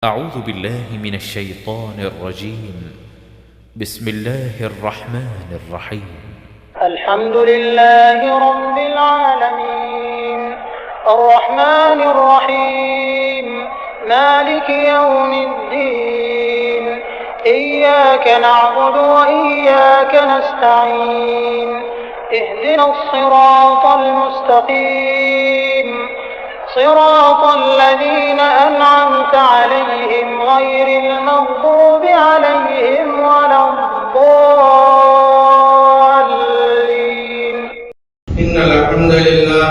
أعوذ بالله من الشيطان الرجيم. بسم الله الرحمن الرحيم. الحمد لله رب العالمين الرحمن الرحيم مالك يوم الدين إياك نعبد وإياك نستعين اهدنا الصراط المستقيم صراط الذين أنعمت عليهم غير المغضوب عليهم ولا الضالين. إن الحمد لله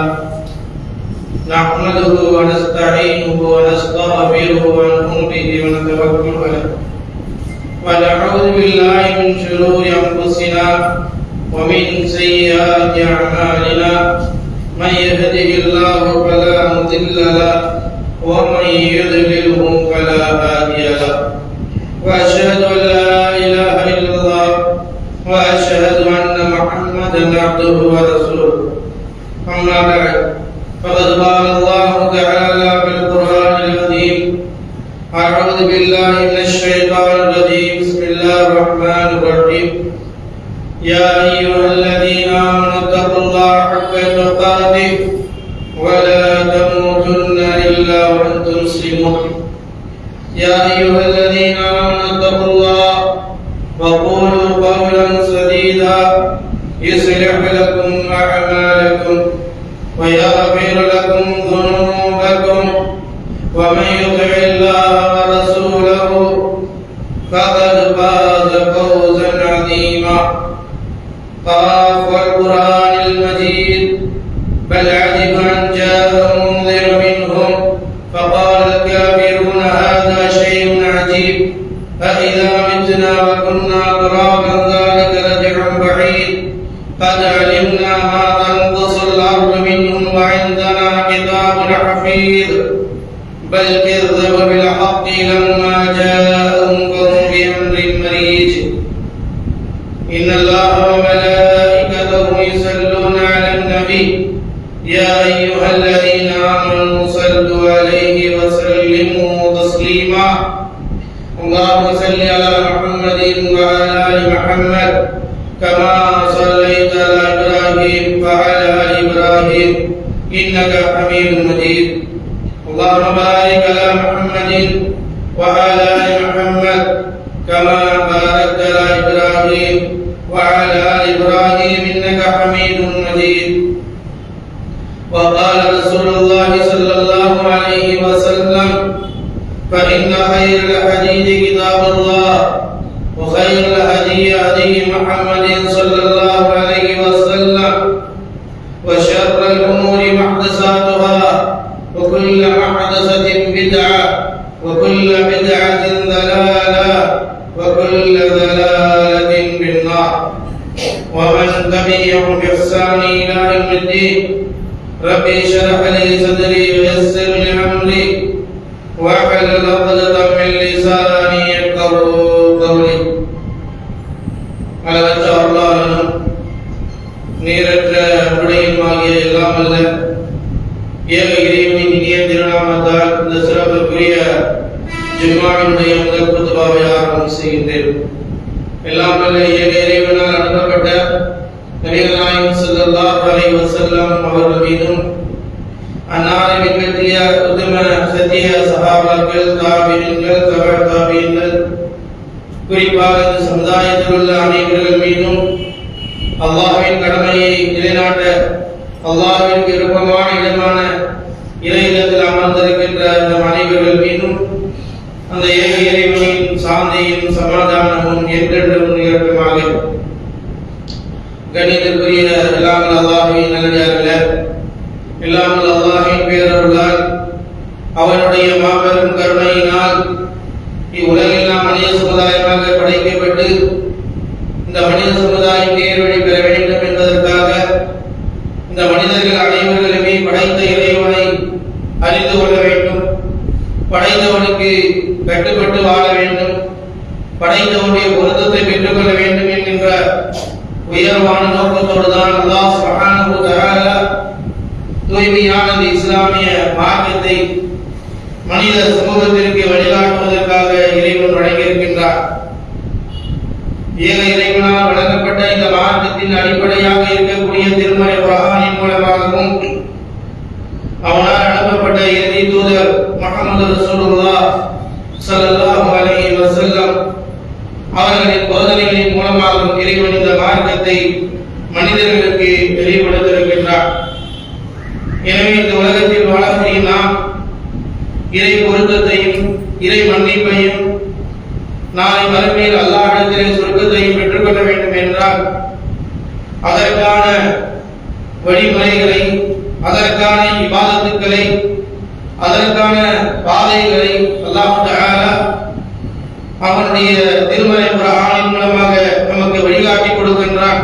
نحمده ونستعينه ونستغفره ونؤمن به ونتوكل عليه ونعوذ بالله من شرور أنفسنا ومن سيئات أعمالنا من يهده الله فلا مضل له ومن يضلله فلا هادي له وأشهد أن لا إله إلا الله وأشهد أن محمدا عبده ورسوله. أما بعد فقد قال الله تعالى في القرآن العظيم أعوذ بالله من الشيطان الرجيم بسم الله الرحمن الرحيم يا أيها الذين آمنوا اتقوا الله حق تقاته ولا تموتن إلا وأنتم مسلمون. يا أيها الذين آمنوا اتقوا الله وقولوا قولا سديدا يصلح لكم أعمالكم ويغفر لكم ذنوبكم ومن يطع الله ورسوله فقد فاز فوزا عظيما. قاف القرآن المجيد بل عجب أن جاءهم منذر منهم فقال الكافرون هذا شيء عجيب فإذا متنا وكنا ترابا ذلك رجع بعيد قد علمنا ما تنقص الأرض منهم وعندنا كتاب حفيظ بل كذبوا بالحق لما جاءهم فهم بأمر مريج. إن الله وملائكته يصلون على النبي يا أيها الذين آمنوا صلوا عليه وسلموا تسليما. اللهم صل على محمد وعلى آل محمد كما صليت على إبراهيم وعلى آل إبراهيم إنك حميد مجيد. اللهم بارك على محمد وعلى آل محمد كما باركت على إبراهيم وعلى آل إبراهيم إنك حميد مجيد. وقال رسول الله صلى الله عليه وسلم فإن خير الحديث كتاب الله وخير الهدي هدي محمد صلى الله عليه وسلم وشر الأمور محدثاتها وكل محدثة بدعة وكل بدعة ضلالة وكل ضلالة في النار. ومن تبعهم بإحسان إلى يوم الدين رب اشرح لي صدري ويسر لي أمري واحلل عقدة من لساني يفقهوا قولي. அளவற்ற அருளாளனும் நீரற்ற உடையுமாகிய எல்லாம் அல்ல ஏக இறைவனின் இனிய திருநாமத்தால் இந்த சிறப்புக்குரிய ஜும்மாவினுடைய முதல் குத்துபாவை ஆரம்பம் செய்கின்றேன். எல்லாம் அல்ல ஏக இறைவனால் அனுப்பப்பட்ட நபிகள் நாயகம் ஸல்லல்லாஹு அலைஹி வஸல்லம் அவர்கள் மீதும் அன்னாரை பின்பற்றிய உத்தம சத்திய சஹாபாக்கள் தாபீன்கள் தபஅ தாபீன்கள் குறிப்பாக இந்த சமுதாயத்தில் உள்ள அனைவர்கள் மீதும் அல்லாஹ்வின் கடமையை நிலைநாட்ட அல்லாஹ்விற்கு விருப்பமான இடமான இறையில்லத்தில் அமர்ந்திருக்கின்ற இந்த அனைவர்கள் மீதும் அந்த ஏக இறைவனின் சாந்தியும் சமாதானமும் என்றென்றும் நிகழ்வுமாக. கணிதற்குரிய எல்லாம் அல்லாஹ்வின் நல்லடியார்களே, எல்லாம் அல்லாஹ்வின் பேரருளால் அவனுடைய மாபெரும் கருணையினால் இவ்வுலகில் நாம் மனித சமுதாயமாக படைக்கப்பட்டு இந்த மனித சமுதாயம் நேர்வழி பெற வேண்டும் என்பதற்காக இந்த மனிதர்கள் அனைவர்களுமே படைத்த இறைவனை அறிந்து கொள்ள வேண்டும், படைத்தவனுக்கு கட்டுப்பட்டு வாழ வேண்டும், படைத்தவனுடைய பொருத்தத்தை பெற்றுக்கொள்ள வேண்டும் என்கின்ற உயர்வான நோக்கத்தோடு தான் அல்லாஹ் சுப்ஹானஹு வ தஆலா தூய்மையான இஸ்லாமிய மார்க்கத்தை மனித சமூகத்திற்கு வழிகாட்டுவதற்காக இறைவன் வழங்கியிருக்கின்றார். ஏக இறைவனால் வழங்கப்பட்ட இந்த மார்க்கத்தின் அடிப்படையாக இருக்கக்கூடிய திருமறை குர்ஆனின் மூலமாகவும் அவனால் அனுப்பப்பட்ட இறுதி தூதர் முஹம்மது ரசூலுல்லாஹ் ஸல்லல்லாஹு அலைஹி வஸல்லம் அவர்களின் போதனைகளின் மூலமாகவும் இறைவன் இந்த மார்க்கத்தை மனிதர்களுக்கு வெளிப்படுத்தியிருக்கின்றார். எனவே இந்த உலகத்தில் வாழக்கூடிய நாம் இறை பொருத்தத்தையும் இறை மன்னிப்பையும் நாளை மறுமையில் அல்லாஹ்விடத்திலே சொர்க்கத்தையும் பெற்றுக்கொள்ள வேண்டும் என்றால் அதற்கான வழிமுறைகளை, அதற்கான இபாதத்துக்களை, அதற்கான பாதைகளை அல்லாஹ் தஆலா அவனுடைய திருமறை குர்ஆனின் மூலமாக நமக்கு வழிகாட்டி கொடுக்கின்றான்.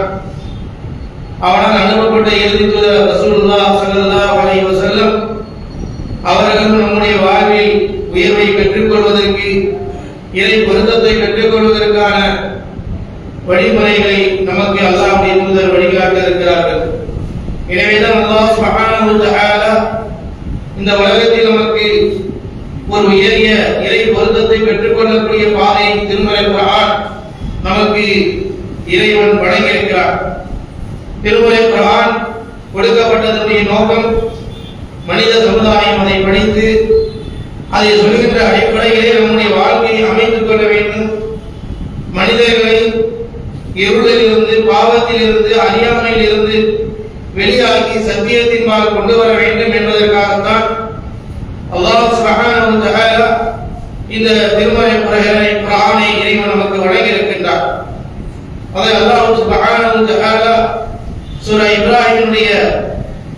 அவனால் அனுப்பப்பட்ட இறுதி தூதர் ரசூலுல்லாஹ் ஸல்லல்லாஹு அலைஹி வஸல்லம் அவர்கள் நம்முடைய வாழ்வில் உயர்வை பெற்றுக்கொள்வதற்கு, இறை பொருத்தத்தை பெற்றுக்கொள்வதற்கான வழிமுறைகளை நமக்கு அல்லாஹ்வுடைய தூதர் வழிகாட்ட இருக்கிறார்கள். எனவேதான் அல்லாஹ் சுப்ஹானஹு வ தஆலா இந்த உலகத்தில் நமக்கு ஒரு உயரிய இறை பொருத்தத்தை பெற்றுக்கொள்ளக்கூடிய பாதை திருமறை குர்ஆன் நமக்கு இறைவன் வழங்கியிருக்கிறார். திருமறை குர்ஆன் கொடுக்கப்பட்டதனுடைய நோக்கம் மனித சமுதாயம் அதை படித்து அதை சொல்கின்ற அடிப்படையிலே நம்முடைய வாழ்க்கையை அமைத்துக் கொள்ள வேண்டும். மனிதர்களை இருளிலிருந்து, பாவத்திலிருந்து, அறியாமையிலிருந்து வெளியாக்கி சத்தியத்தின்பால் கொண்டு வர வேண்டும் என்பதற்காகத்தான் அல்லாஹ் சுப்ஹானஹு வ தஆலா இந்த திருமறை குர்ஆனை இறைவன் நமக்கு வழங்கி இருக்கின்றார். அதை அல்லாஹ் சுப்ஹானஹு வ தஆலா சூரா இப்ராஹிமுடைய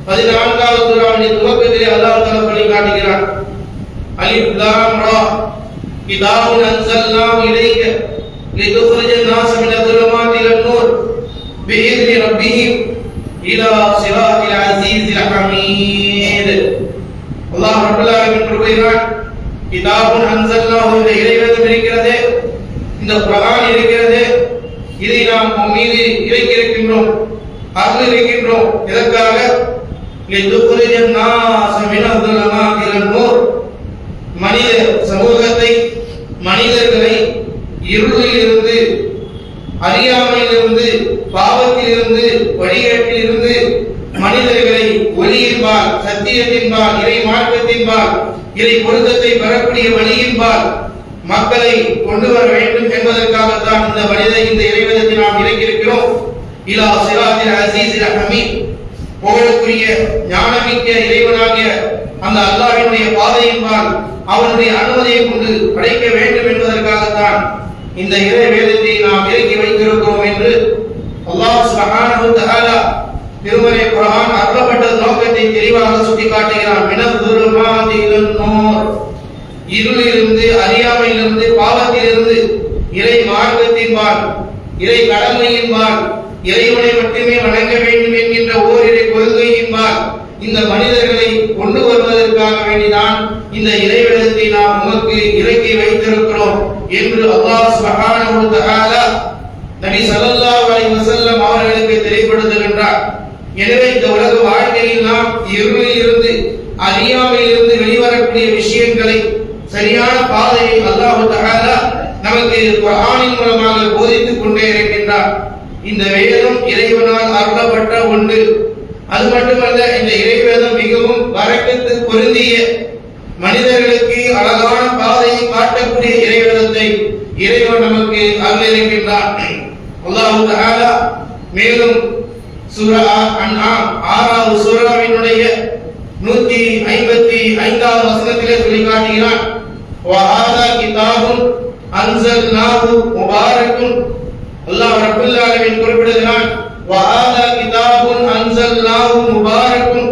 14வது சூராவின் துவக்கத்திலே அல்லாஹ் தஆலா சொல்லி காட்டுகிறார். அலிஃப் லாம் ரா கிதாபுன் அன்ஸல்னாஹு இலைக லிதுக்ரிஜன் நாஸ மினல் ظுலுமாத்தி இலன் நூர் பிஇذن ரப்பிஹிம் இலா ஸிராத்தில் அஸீஸில் ஹமீத். அல்லாஹ் ரப்பல் ஆலமீன் கூறுகிறார், கிதாபுன் அன்ஸல்னாஹு, இந்த இறைவேதம் இருக்கிறது, இந்த குர்ஆன் இருக்கிறது, இதை நாம் உன் மீது இறக்கியிருக்கின்றோம், அருள் இருக்கின்றோம். இதற்காக லிதுக்ரிஜன் நாஸ மினல் ظுலுமாத்தி இலன் நூர், மனித சமூகத்தை, மனிதர்களை இருளிலிருந்து, அறியாமையிலிருந்து, பாவத்திலிருந்து, வழிகேட்டிலிருந்து மனிதர்களை ஒளியின்பால், சத்தியத்தின்பால், இறை மார்க்கத்தின்பால், இறை பொருத்தத்தை பெறக்கூடிய வழியின்பால் மக்களை கொண்டு வர வேண்டும் என்பதற்காகத்தான் இந்த இறைவேதத்தை நாம் இறக்கியிருக்கிறோம். இலா ஸிராத்தில் அஸீஸில் ஹமீத், புகழுக்குரிய ஞானமிக்க இறைவனாகிய அந்த அல்லாஹ்வினுடைய பாதையின்பால் அவனுடைய அனுமதியை கொண்டு படைக்க வேண்டும் என்பதற்காகத்தான் இந்த இறை வேதத்தை நாம் இறக்கி வைத்திருக்கிறோம் என்று அல்லாஹ் சுப்ஹானஹு வ தஆலா திருமறை குர்ஆன் அருளப்பட்ட நோக்கத்தை தெளிவாக சுட்டிக்காட்டுகிறான். மினல் ظுலுமாத்தி இலன் நூர், இருளிலிருந்து, அறியாமையிலிருந்து, பாவத்திலிருந்து இறை மார்க்கத்தின்பால், இறை கடமையின்பால், இறைவனை மட்டுமே வணங்க வேண்டும் என்கின்ற ஓரிரை கொள்கையின்பால் இந்த மனிதர்களை கொண்டு வருவதற்காக வேண்டிதான் இந்த இறைவேதத்தை நாம் உமக்கு இறக்கி வைத்திருக்கிறோம் என்று அல்லாஹ் சுப்ஹானஹு வ தஆலா நபி ஸல்லல்லாஹு அலைஹி வஸல்லம் அவர்களுக்கு தெளிவுபடுத்துகின்றார். எனவே இந்த உலக வாழ்க்கையில் நாம் இருளிலிருந்து, அறியாமையிலிருந்து வெளிவரக்கூடிய விஷயங்களை, சரியான பாதையை அல்லாஹ் தஆலா நமக்கு குர்ஆனின் மூலமாக போதித்துக் கொண்டே இருக்கின்றார். இந்த வேதம் இறைவனால் அருளப்பட்ட ஒன்று. அது மட்டுமல்ல, இந்த இறைவேதம் மிகவும் பரக்கத்து பொருந்திய, மனிதர்களுக்கு அழகான பாதையை காட்டக்கூடிய இறைவேதத்தை இறைவன் நமக்கு அருளியிருக்கின்றார். அல்லாஹ் தஆலா மேலும் சூரா அன்ஆம் 6வது சூராவினுடைய 155வது வசனத்திலே சொல்லி காட்டுகிறான், வஹாதா கிதாபுன் அன்ஸல்னாஹு முபாரக்குன். அல்லாஹ் ரப்பல் ஆலமீன் குறிப்பிடுகிறான், வஹாதா கிதாபுன் அன்ஸல்னாஹு முபாரக்குன்,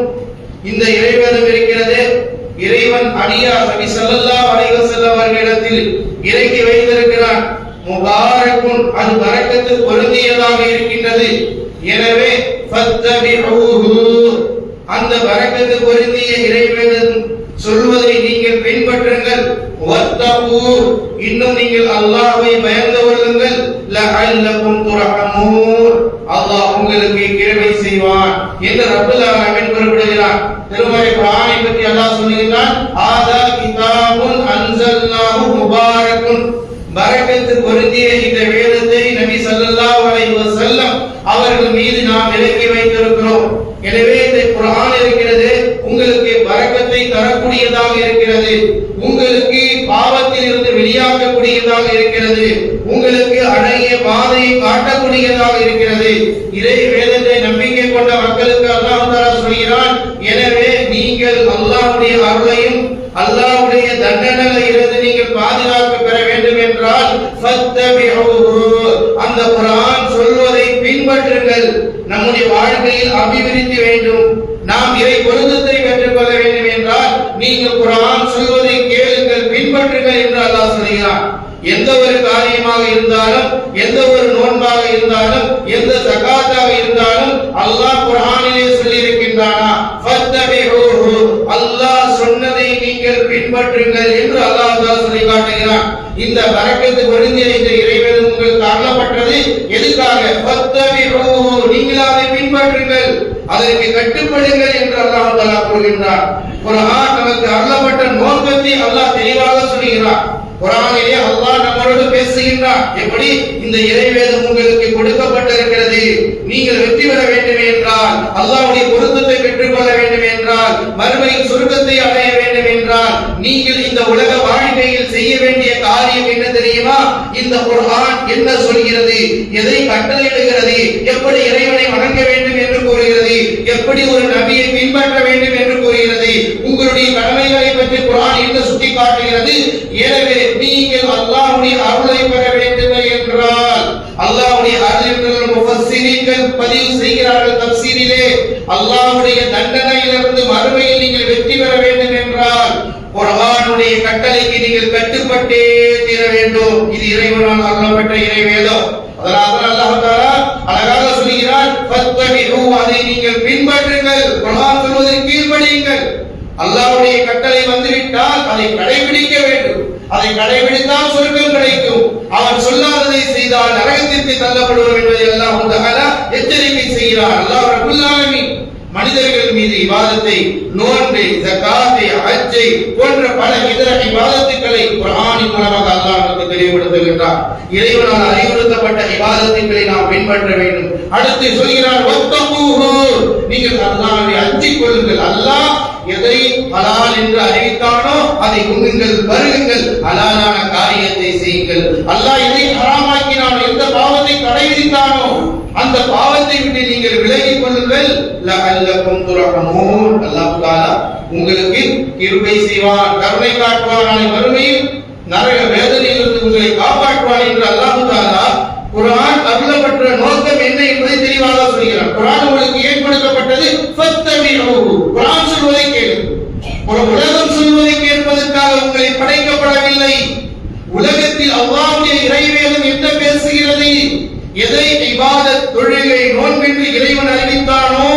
இந்த இறைவேதம் இருக்கிறது, இறைவன் அடியார் நபி ஸல்லல்லாஹு அலைஹி வஸல்லம் அவர்களிடத்தில் இறக்கி வைத்திருக்கிறான். முபாரக்குன், அது பரக்கத்து பொருந்தியதாக இருக்கின்றது. எனவே ஃபத்தபிஊஹு, அந்த பரக்கத்து பொருந்திய இறைவேதம் சொல்வதை நீங்கள் பின்பற்றுங்கள். வத்தகூ, இன்னும் நீங்கள் அல்லாஹ்வை பயந்து கொள்ளுங்கள். லஅல்லகும் துர்ஹமூன், அல்லாஹ் உங்களுக்கு கிருபை செய்வான் என்று ரப்பல் ஆலமீன் குறிப்பிடுகிறார். திருமறை குர்ஆனை பற்றி அல்லாஹ் சொல்லுகிறான், ஆதா கிதாபுன் அன்ஸல்னாஹு முபாரக்குன், பரக்கத்து பொருந்திய இந்த வேதத்தை நபி ஸல்லல்லாஹு அலைஹி வஸல்லம் அவர்கள் மீது நாம் இறக்கி வைத்திருக்கிறோம். எனவே இந்த குர்ஆன் இருக்கிறது உங்களுக்கு பரக்கத்தை தரக்கூடியதாக இருக்கிறது, உங்களுக்கு பாவத்தில் இருந்து வெளியாகக்கூடியதாக இருக்கிறது, உங்களுக்கு அழகிய பாதையை காட்டக்கூடியதாக இருக்கிறது. இறை வேதத்தை நம்பிக்கை கொண்ட மக்களுக்கு அல்லாஹ் தஆலா சொல்கிறான், எனவே நீங்கள் அல்லாஹ்வுடைய அருளையும் அல்லாஹ்வுடைய தண்டனையிலிருந்து நீங்கள் பாதுகாப்பு பெற வேண்டும் என்றால் ஃபத்தபிஊஹு, அந்த குர்ஆன் சொல்வதை பின்பற்றுங்கள். நம்முடைய வாழ்க்கையில் அபிவிருத்தி வேண்டும், நாம் இறை பொருத்தத்தை பெற்றுக்கொள்ள வேண்டும் என்றால் நீங்கள் குர்ஆன் சொல்வதை கேளுங்கள், பின்பற்றுங்கள் என்று அல்லாஹ் சொல்கிறான். எந்த ஒரு காரியமாக இருந்தாலும், எந்த ஒரு நோன்பாக இருந்தாலும், எந்த ஜகாத்தாக இருந்தாலும் அல்லாஹ் குர்ஆனிலே சொல்லி இருக்கின்றானா, ஃபத்தபிஊஹு, அல்லாஹ் சொன்னதை நீங்கள் பின்பற்றுங்கள் என்று அல்லாஹ் தஆலா சொல்லி காட்டுகிறான். இந்த பரக்கத்து பொருந்திய இந்த இறைவேதம் உங்களுக்கு அருளப்பட்டது எதுக்காக? ஃபத்தபிஊஹு, நீங்கள் அதை பின்பற்றுங்கள், அதற்கு கட்டுப்படுங்கள் என்று அல்லாஹ் தஆலா கூறுகின்றார். குர்ஆன் நமக்கு அருளப்பட்ட நோக்கத்தை அல்லாஹ் தெளிவாக சொல்கிறார். குர்ஆனிலே அல்லாஹ் நம்மோடு பேசுகின்றார். எப்படி? இந்த இறைவேதம் உங்களுக்கு கொடுக்கப்பட்டிருக்கிறது, நீங்கள் வெற்றி பெற வேண்டும் என்றால், அல்லாஹ்வுடைய பொருத்தத்தை பெற்றுக்கொள்ள வேண்டும் என்றால், மறுமையில் சொர்க்கத்தை அடைய வேண்டும் என்றால், நீங்கள் இந்த உலக வாழ்க்கையில் செய்ய வேண்டிய காரியம் என்ன தெரியுமா? இந்த குர்ஆன் என்ன சொல்கிறது, எதை கட்டளையிடுகிறது, எப்படி இறைவனை வணங்க வேண்டும் என்று கூறுகிறது, எப்படி ஒரு நபியை பின்பற்ற வேண்டும் என்று கூறுகிறது, உங்களுடைய கடமைகளை பற்றி குர்ஆன் என்ன சுட்டி காட்டுகிறது. எனவே நீங்கள் அல்லாஹ்வுடைய அருளை பெற வேண்டும் என்றால், அல்லாஹ்வுடைய அருள் என்று முஃபஸ்ஸிரீன்கள் பதிவு செய்கிறார்கள் தஃப்சீரிலே, அல்லாஹ்வுடைய தண்டனையிலிருந்து மறுமையில் நீங்கள் வெற்றி பெற வேண்டும் என்றால் குர்ஆனுடைய கட்டளைக்கு நீங்கள் கட்டுப்பட்டே தீர வேண்டும். இது இறைவனால் அருளப்பட்ட இறைவேதம். அதனால அல்லாஹ் தஆலா அழகாக சொல்கிறார், ஃபத்தபிஊ, அதை நீங்கள் பின்பற்றுங்கள், குர்ஆன் சொல்வதை கீழ்ப்படியுங்கள். அல்லாஹ்வுடைய கட்டளை வந்துவிட்டால் அதை கடைபிடிக்க வேண்டும், அதை கடைபிடித்தால் சொர்க்கம் கிடைக்கும், அவன் சொல்லாததை செய்தால் நரகத்திற்கு தள்ளப்படுவோம் என்பதை அல்லாஹ் தஆலா எச்சரிக்கை செய்கிறார். அல்லாஹ் ரப்புல் ஆலமீன் மனிதர்கள் மீது இபாதத்தை, நோன்பை, ஜகாத்தை, ஹஜ்ஜை போன்ற பல இதர இபாதத்துக்களை குர்ஆனின் மூலமாக அல்லாஹ் நமக்கு தெளிவுபடுத்துகின்றார். இறைவனால் அறிவுறுத்தப்பட்ட இபாதத்துக்களை நாம் பின்பற்ற வேண்டும். அடுத்து சொல்கிறார், வத்தகூஹு, நீங்கள் அல்லாஹ்வை அஞ்சிக் கொள்ளுங்கள். அல்லாஹ் எதை ஹலால் என்று அறிவித்தானோ அதை உண்ணுங்கள், பருகுங்கள், ஹலாலான காரியத்தை செய்யுங்கள். அல்லாஹ் எதை ஹராமாக்கினானோ, எந்த பாவத்தை தடை விதித்தானோ அந்த பாவத்தை விட்டு நீங்கள் விலகிக் கொள்ளுங்கள். லஅல்லகும் துர்ஹமூன், அல்லாஹ் தஆலா உங்களுக்கு கிருபை செய்வான், கருணை காட்டுவான், நாளை மறுமையில் நரக வேதனையிலிருந்து உங்களை காப்பாற்றுவான் என்று அல்லாஹ் தஆலா குர்ஆன் அருளப்பட்ட நோக்கம் என்ன என்பதை தெளிவாக சொல்கிறார். குர்ஆன் உங்களுக்கு ஏன் கொடுக்கப்பட்டது? ஃபத்தபிஊஹு, குர்ஆன் சொல்வதை கேளுங்கள். ஒரு உலகம் சொல்வதை கேட்பதற்காக உங்களை படைக்கப்படவில்லை. உலகத்தில் அல்லாஹ்வுடைய இறைவேதம் என்ன பேசுகிறது, எதை இபாதத், தொழுகை, நோன்பென்று இறைவன் அறிவித்தானோ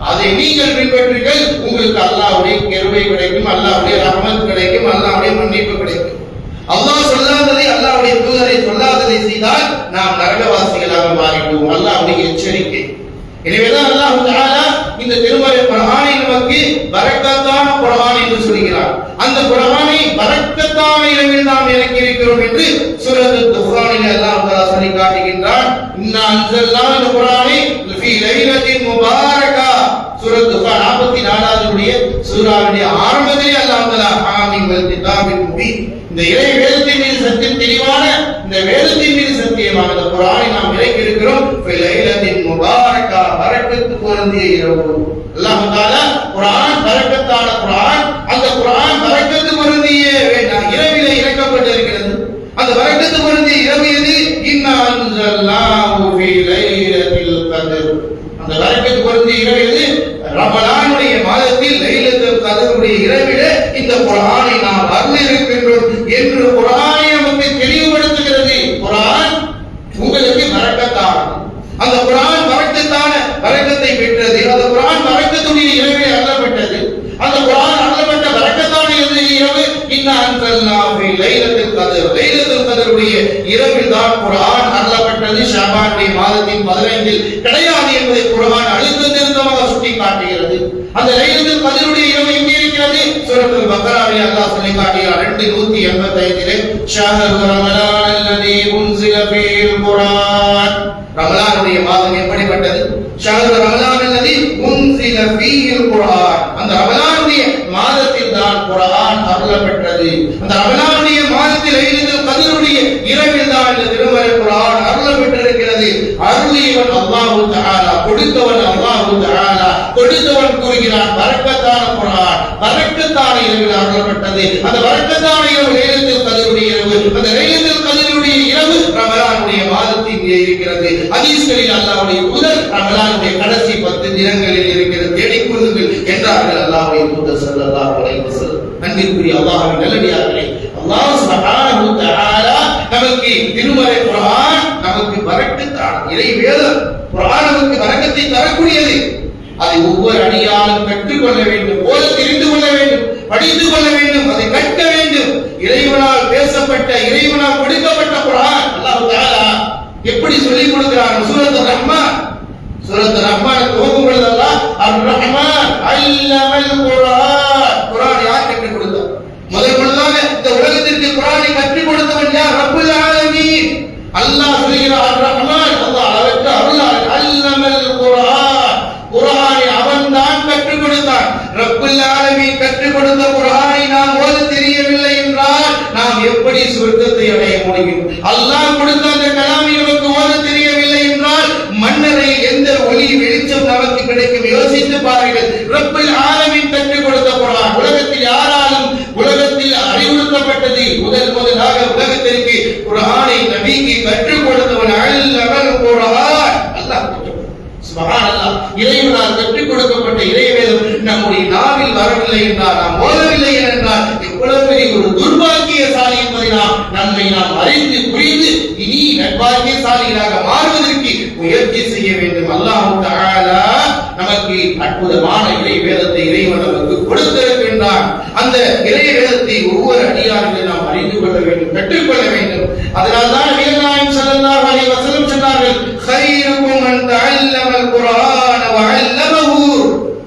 அதை நீங்கள் பின்பற்றுங்கள். உங்களுக்கு அல்லாஹ்வுடைய கிருபை கிடைக்கும், அல்லாஹ்வுடைய ரஹ்மத் கிடைக்கும், அல்லாஹ்வுடைய மன்னிப்பு கிடைக்கும். அல்லாஹ் சொல்லாததை, அல்லாஹ்வுடைய தூதரை சொல்லாததை செய்தால் நாம் நரகவாசிகளாக மாறிடுவோம். அல்லாஹ்வுடைய எச்சரிக்கை. எனவேதான் அல்லாஹ் தஆலா இந்த திருமறை குர்ஆனை நமக்கு பரக்கத்தான குர்ஆன் என்று சொல்கிறார். அந்த குர்ஆனை பரக்கத்தான இரவில் நாம் இறக்கி இருக்கிறோம் என்று சூரத்துத் துஃபானில் அல்லாஹ் தஆலா சொல்லி காட்டுகின்றார். இன்னா அன்ஸல்னாஹு இந்த குர்ஆனை ஃபீ லைலத்தின் முபாரகா, சூரத் துஃபான் 44வது சூராவுடைய ஆரம்பத்திலே அல்லாஹ் தஆலா ஹாமீம் வல் கிதாபில் முபீன், இந்த இறை வேதத்தின் மீது சத்தியம், தெளிவான இந்த வேதத்தின் மீது சத்தியமாக இந்த குர்ஆனை நாம் இறக்கி இருக்கிறோம். ஃபீ லைலத்தின் முபாரகா, பரக்கத்து பொருந்திய இரவு. அல்லாஹ் தஆலா குர்ஆன் பரக்கத்தான குர்ஆன், அந்த குர்ஆன் பரக்கத்து பொருந்திய இரவிலே இறக்கப்பட்டிருக்கிறது. அந்த பரக்கத்து பொருந்திய இரவு எது? இன்னா அன்ஸல்னாஹு ஃபீ லைலத்தில் கத்ர். அந்த பரக்கத்து பொருந்திய இரவு எது? ரமலானுடைய மாதத்தில் லைலத்துல் கத்ருடைய இரவிலே இந்த குர்ஆனை நாம் அருளியிருக்கின்றோம் என்று குர்ஆனை நமக்கு தெளிவுபடுத்துகிறது. குர்ஆன் உங்களுக்கு பரக்கத்தானது. அந்த குர்ஆன் பரக்கத்தை பெற்றது. அந்த குர்ஆன் பரக்கத்துடைய இரவிலே அருளப்பட்டது. அந்த குர்ஆன் அருளப்பட்ட பரக்கத்தான இரவு இன்னா அன்ஸல்னாஹு ஃபீ லைலத்தில் கத்ர். லைலத்துல் கத்ருடைய இரவில் தான் குர்ஆன் அருளப்பட்டது. ஷஅபானுடைய மாதத்தின் 15இல் கிடையாது என்பதை குர்ஆன் அழுத்த திருத்தமாக சுட்டி காட்டுகிறது. அந்த லைலத்துல் கத்ருடைய இரவு எங்கே இருக்கிறது? சூரத்துல் பக்ராவில் அல்லாஹ் சொல்லி காட்டுகிறார் 285 ஷஹரு ரமலான் அல்லதி உன்ஸில ஃபீல் குர்ஆன். ரமலானுடைய மாதம் எப்படிப்பட்டது? ஷஹரு ரமலான் அல்லதி உன்ஸில ஃபீல் குர்ஆன். அந்த ரமலானுடைய மாதத்தில் தான் குர்ஆன் அருளப்பட்டது. அந்த ரமலானுடைய மாதத்தில் லைலத்துல் கத்ருடைய இரவில் தான் இந்த திருமறை குர்ஆன் அருளப்பட்டிருக்கிறது. அருளியவன் அல்லாஹ் தஆலா, கொடுத்தவன் அல்லாஹ் தஆலா. கொடுத்தவன் கூறுகிறான் பரக்கத்தான குர்ஆன், பரக்கத்தான இரவில் அருளப்பட்டது. அந்த பரக்கத்தான இரவு லைலத்துல் கத்ருடைய இரவு. அந்த லைலத்துல் கத்ருடைய இரவு ரமலானுடைய மாதத்திலே இருக்கிறது. ஹதீஸ்களில் அல்லாஹ்வுடைய தூதர் ரமலானுடைய கடைசி 10 தினங்களில் இருக்கிறது, தேடிக் கொள்ளுங்கள் என்றார்கள் அல்லாஹ்வுடைய தூதர் ஸல்லல்லாஹு அலைஹி வஸல்லம். அன்பிற்குரிய அல்லாஹ்வின் நல்லடியார்களே, அல்லாஹ் சுப்ஹானஹு வ தஆலா நமக்கு திருமறை குர்ஆன் நமக்கு பரக்கத்தான இறை வேதம். குர்ஆன் நமக்கு பரக்கத்தை தரக்கூடியது. அதை ஒவ்வொரு அடியாரும் கற்றுக்கொள்ள வேண்டும், ஓத தெரிந்து கொள்ள வேண்டும், படித்து கொள்ள வேண்டும், அதை கற்க வேண்டும். இறைவனால் பேசப்பட்ட, இறைவனால் கொடுக்கப்பட்ட குர்ஆன் அல்லாஹ் தஆலா எப்படி சொல்லிக் கொடுக்கிறார்? சூரத்துர் ரஹ்மான், சூரத்துர் ரஹ்மான் துவங்கும் பொழுது அல்லாஹ் அர் ரஹ்மான் அல்லமல் குர்ஆன். குர்ஆன் யார் கற்றுக் கொடுத்தார்? முதலாக இந்த உலகத்திற்கு குர்ஆனை கற்றுக் கொடுத்தவன் யார்? ரப்புல் ஆலமீன். அல்லாஹ் சொல்கிறார் அர் ரஹ்மான், அல்லாஹ் அளவற்ற அருளாளன். அல்லமல் குர்ஆன், குர்ஆனை அவன்தான் கற்றுக் கொடுத்தான். ரப்புல் ஆலமீன் கற்றுக் கொடுத்த குர்ஆனை நாம் ஓத தெரியவில்லை என்றால் நாம் எப்படி சொர்க்கத்தை அடைய முடியும்? அல்லாஹ் கொடுத்த அந்த கலாமை நமக்கு ஓத தெரியவில்லை என்றால் மன்னரை எந்த ஒளி வெளிச்சம் நமக்கு கிடைக்கும்? யோசித்து பாருங்கள். ரப்புல் ஆலமீன் கற்றுக் கொடுத்த குர்ஆன் உலகத்தில் யாராலும் உலகத்தில் அறிவுறுத்தப்பட்டது முதலாக உலகத்திற்கு குர்ஆனை நபிக்கு கற்றுக் கொடுத்தவன் அல்லமல் குர்ஆன். அல்லாஹ் சுப்ஹானல்லாஹ். இறைவனால் கற்றுக் கொடுக்கப்பட்ட இறைவேதம் நம்முடைய நாவில் வரவில்லை என்றால், நாம் ஓதவில்லை என்றால் எவ்வளவு பெரிய ஒரு துர்பாக்கியசாலி என்பதை நம்மை நாம் அறிந்து புரிந்து இனி நற்பாக்கியசாலிகளாக மாறுவதற்கு முயற்சி செய்ய வேண்டும். அல்லாஹ் தஆலா நமக்கு அற்புதமான இறை வேதத்தை இறைவன் நமக்கு கொடுத்திருக்கின்றான். அந்த இறை வேதத்தை ஒவ்வொரு அடியார்களும் நாம் அறிந்து கொள்ள வேண்டும், கற்றுக்கொள்ள வேண்டும். அதனால்தான் நபிகள் நாயகம் ஸல்லல்லாஹு அலைஹி வஸல்லம் சொன்னார்கள், "கைருக்கும் மன் தஅல்லமல் குர்ஆன வ அல்லமஹு."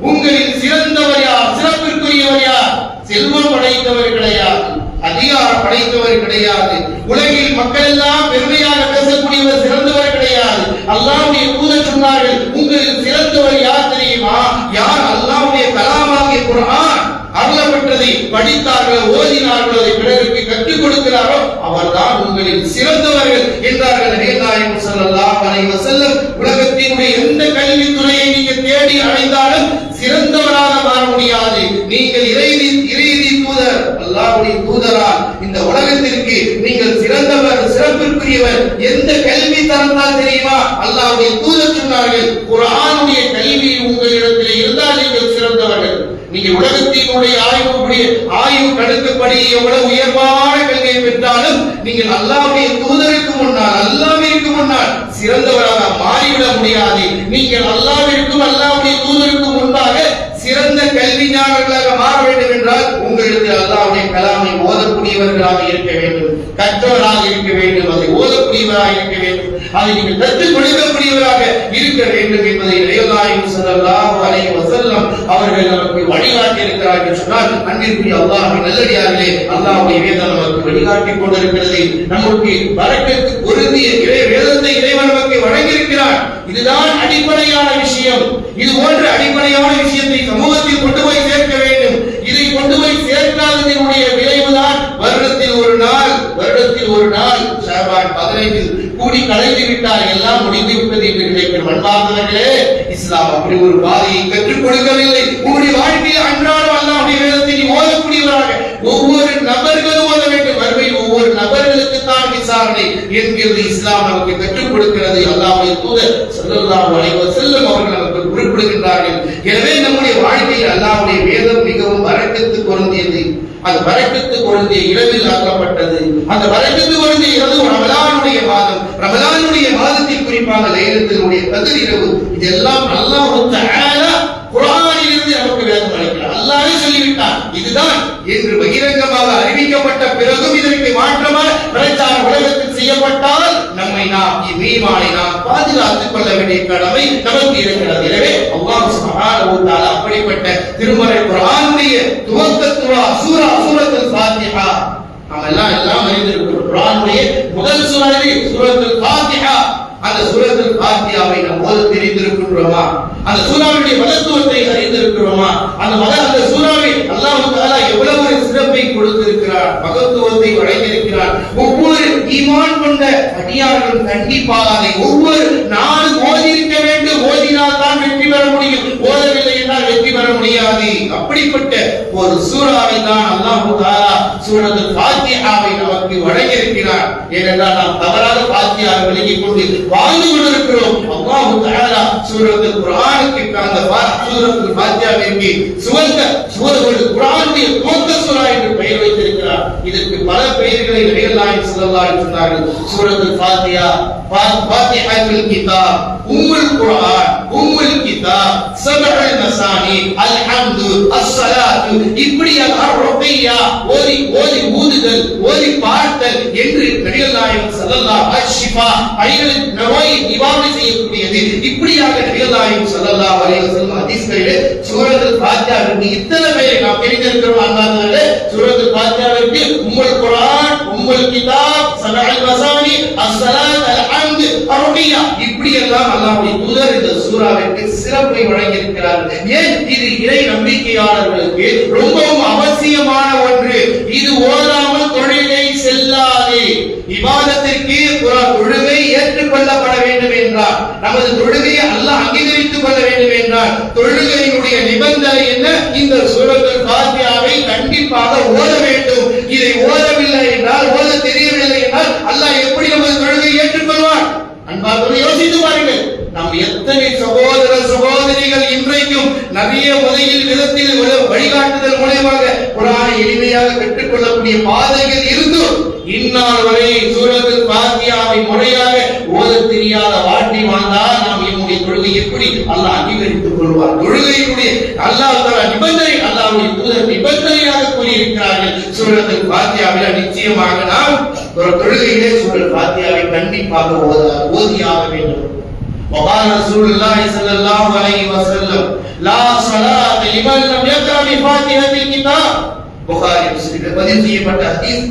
உங்களில் சிறந்தவர் யார்? சிறப்பிற்குரியவர் யார்? செல்வம் படைத்தவர் கிடையாது, அதிகாரம் படைத்தவர் கிடையாது, உலகில் மக்கள் எல்லாம் பெருமையாக பேசக்கூடியவர் சிறந்தவர் கிடையாது. அல்லாஹ்வுடைய தூதர் சொன்னார்கள், உங்களில் சிறந்தவர் யார் தெரியுமா? யார் அல்லாஹ்வுடைய கலாமாகிய குர்ஆன் அருளப்பட்டதை படித்தார்களோ, ஓதினார்களோ, அதை பிறருக்கு கற்றுக் கொடுக்கிறாரோ அவர்தான் உங்களில் சிறந்தவர்கள் என்றார்கள் நபிகள் நாயகம் ஸல்லல்லாஹு அலைஹி வஸல்லம். உலகத்தினுடைய எந்த கல்வி துறையை நீங்க தேடி அடைந்தாலும் சிறந்தவராக மாற முடியாது. நீங்கள் இறைதி தூதர், அல்லாஹ்வுடைய தூதரால் இந்த உலகத்திற்கு நீங்கள் சிறந்தவர், சிறப்பிற்குரியவர். எந்த கல்வி தரத்தால் தெரியுமா? அல்லாஹ்வுடைய தூதர் சொன்னார்கள், குர்ஆனுடைய கல்வி உங்களிடத்தில் இருந்தால் நீங்கள் சிறந்தவர்கள். நீங்க உலகத்தினுடைய ஆய்வு கணக்குப்படி எவ்வளவு உயர்வான கல்வியை பெற்றாலும் நீங்கள் அல்லாஹ்வுடைய தூதருக்கு முன்னால், அல்லாஹ்விற்கு முன்னால் சிறந்தவராக மாறிவிட முடியாது. நீங்கள் அல்லாஹ்விற்கும் அல்லாஹ்வுடைய தூதருக்கு முன்பாக சிறந்த கல்விஞானர்களாக மாற வேண்டும் என்றால் உங்களுக்கு அல்லாஹ்வுடைய கலாமை ஓதக்கூடியவர்களாக இருக்க வேண்டும், கற்றவராக இருக்க வேண்டும், அதை ஓதக்கூடியவராக இருக்க வேண்டும், அதை நீங்கள் கற்றுக் கொடுக்கக்கூடியவராக இருக்க வேண்டும் என்பதை நபிகள் நாயகம் ஸல்லல்லாஹு அலைஹி வஸல்லம் அவர்கள் நமக்கு வழிகாட்டி இருக்கிறார்கள் சொன்னால், அன்பிற்குரிய அல்லாஹ்வின் நல்லடியார்களே, அல்லாஹ்வுடைய வேதம் நமக்கு வழிகாட்டிக் கொண்டிருக்கிறது. நமக்கு பரக்கத்து பொருந்திய இறை வேதத்தை இறைவன் நமக்கு வழங்கியிருக்கிறார். இதுதான் அடிப்படையான விஷயம். இது போன்ற அடிப்படையான விஷயத்தை சமூகத்தில் கொண்டு போய் சேர்க்க வேண்டும். இதை கொண்டு போய் சேர்க்காததினுடைய விளைவுதான் வருடத்தில் ஒரு நாள் ஷாபான் 15 கூடி கலைந்து விட்டால் எல்லாம் முடிந்து விட்டது என்று நினைக்கிறோம். அன்பார்ந்தவர்களே, இஸ்லாம் அப்படி ஒரு பாதையை கற்றுக் கொடுக்கவில்லை. உங்களுடைய வாழ்க்கையில் அன்றாடம் அல்லாஹ்வுடைய வேதத்தை ஓதக்கூடியவராக ஒவ்வொரு நபர்களும் ஓத வேண்டும். மறுமையில் ஒவ்வொரு நபர்களுக்கு தான் விசாரணை என்கிறது இஸ்லாம் நமக்கு கற்றுக் கொடுக்கிறது. அல்லாஹ்வுடைய தூதர் ஸல்லல்லாஹு அலைஹி வஸல்லம் அவர்கள் நமக்கு குறிப்பிடுகின்றார்கள். எனவே நம்முடைய வாழ்க்கையில் அல்லாஹ்வுடைய வேதம் மிகவும் பரக்கத்து பொருந்தியது. அது பரக்கத்து பொருந்திய இரவில் ஆக்கப்பட்டது. அந்த பரக்கத்து பொருந்திய இரவு ரமலானுடைய மாதம். ரமலானுடைய மாதத்தில் குறிப்பாக லைலத்துல் கத்ர் இரவு. இதெல்லாம் அல்லாஹ் தஆலா குர்ஆனிலிருந்து நமக்கு வேதம் அளிக்கிறார். அல்லாஹ்வே சொல்லிவிட்டார் இதுதான் என்று பகிரங்கமாக அறிவிக்கப்பட்ட பிறகும் இதற்கு மாற்றமாக பிரச்சார உலகத்தில் செய்யப்பட்டால் நம்மை ஈமானை நாம் பாதுகாத்துக் கொள்ள வேண்டிய கடமை நமக்கு இருக்கிறது. எனவே அல்லாஹ் சுப்ஹானஹு வ தஆலா அப்படிப்பட்ட திருமறை குர்ஆனுடைய துவக்கத்துவா சூரத்துல் ஃபாத்திஹா நாம் எல்லாம் அறிந்திருக்கிறோம். குர்ஆனுடைய முதல் சூறாவே சூரத்துல் ஃபாத்திஹா. அந்த சூரத்துல் ஃபாத்திஹாவை நாம் ஓத தெரிந்திருக்கிறோமா? அந்த சூறாவுடைய மகத்துவத்தை அறிந்திருக்கிறோமா? அந்த சூறாவை அல்லாஹ் தஆலா எவ்வளவு ஒரு சிறப்பை கொடுத்திருக்கிறார், மகத்துவத்தை வழங்கியிருக்கிறார். ஒவ்வொரு ஈமான் கொண்ட அடியார்களும் கண்டிப்பாக அதை ஒவ்வொரு நாள் ஓதியிருக்க வேண்டும். ஓதினால் தான் வெற்றி பெற முடியும், ஓதவில்லை என்றால் வெற்றி பெற முடியாது. அப்படிப்பட்ட ஒரு சூறாவை தான் அல்லாஹ் தஆலா சூரத்துல் ஃபாத்திஹாவை நமக்கு வழங்கியிருக்கிறார். ஏனென்றால் நாம் தவறாக ஃபாத்திஹாவை விளங்கிக் கொண்டு வாழ்ந்து கொண்டிருக்கிறோம். அல்லாஹ் தஆலா சூரத்துல் குர்ஆனுக்கு அந்த சூரத்துல் ஃபாத்திஹாவிற்கு குர்ஆனுடைய துவக்க சூரா என்று பெயர் வைத்திருக்கிறார். இதற்கு பல பெயர்களை நபிகள் நாயகம் ஸல்லல்லாஹு அலைஹி வஸல்லம் சொன்னார்கள். சூரத்துல் ஃபாத்திஹா, ஃபாத்திஹத்துல் கிதாப், உம்முல் குர்ஆன், உம்முல் கிதாப், சபஉல் மசானி, அல்ஹம்து, அஸ்ஸலாத்து, இப்படியாக அர்-ருக்யா ஓதி ஊதுதல், ஓதி பார்த்தல் என்று நபிகள் நாயகம் ஸல்லல்லாஹு அலைஹி ஷிஃபா ஐகளின் நோய் நிவாரணை செய்யக்கூடியது. இப்படியாக நபிகள் நாயகம் ஸல்லல்லாஹு அலைஹி வஸல்லம் ஹதீஸ்களிலே சூரத்துல் ஃபாத்திஹாவிற்கு இத்தனை பெயரை நாம் தெரிந்திருக்கிறோம். அல்லாஹ்வே சூரத்துல் ஃபாத்திஹாவிற்கு உம்முல் குர்ஆன், உம்முல் கிதாப், சபஉல் மசானி, அஸ்ஸலாத், அல்ஹம்து, அர்-ருக்யா இப்படி எல்லாம் அல்லாஹ்வுடைய தூதர் இந்த சூராவிற்கு சிறப்பை வழங்கி இருக்கிறார்கள். ஏன்? இது இறை நம்பிக்கையாளர்களுக்கு ரொம்பவும் அவசியமான ஒன்று. இது ஓதாமல் தொழுகை செல்லாது. இபாதத்திற்கு தொழுகை ஏற்றுக்கொள்ளப்பட வேண்டும் என்றால், நமது தொழுகையை அல்லாஹ் அங்கீகரித்துக் கொள்ள வேண்டும் என்றால் தொழுகையினுடைய நிபந்தனை என்ன? இந்த சூரத்துல் ஃபாத்திஹாவை கண்டிப்பாக ஓத வேண்டும். இதை ஓதவில்லை என்றால், ஓத தெரியவில்லை என்றால் அல்லாஹ் எப்படி நமது தொழுகையை ஏற்றுக்கொள்வான்? அன்பார்ந்தவர்களே, யோசித்து பாருங்கள். நாம் எத்தனை சகோதர சகோதரிகள் இன்றைக்கும் நிறைய உதவியில் விதத்தில் வழிகாட்டுதல் மூலமாக குர்ஆனை எளிமையாக கற்றுக்கொள்ளக்கூடிய பாதைகள் இருந்தும் இந்நாள் வரை சூரத்துல் ஃபாத்திஹாவை முறையாக ஓத தெரியாத வாழ்க்கை வாழ்ந்தால் நாம் நம்முடைய தொழுகை எப்படி அல்லாஹ் அங்கீகரித்துக் கொள்வார்? தொழுகையினுடைய அல்லாஹ் தஆலா நிபந்தனை, அல்லாஹ்வுடைய தூதர் நிபந்தனையாக கூறியிருக்கிறார்கள். சூரத்துல் ஃபாத்திஹாவில் நிச்சயமாக நாம் ஒரு தொழுகையிலே சூரத்துல் ஃபாத்திஹாவை கண்டிப்பாக ஓதியாக வேண்டும். وقال رسول الله صلى الله عليه وسلم لا صلاة لمن لم يقرأ بفاتحة الكتاب. புகாரி முஸ்லிமில் பதிவு செய்யப்பட்ட ஹதீஸ்.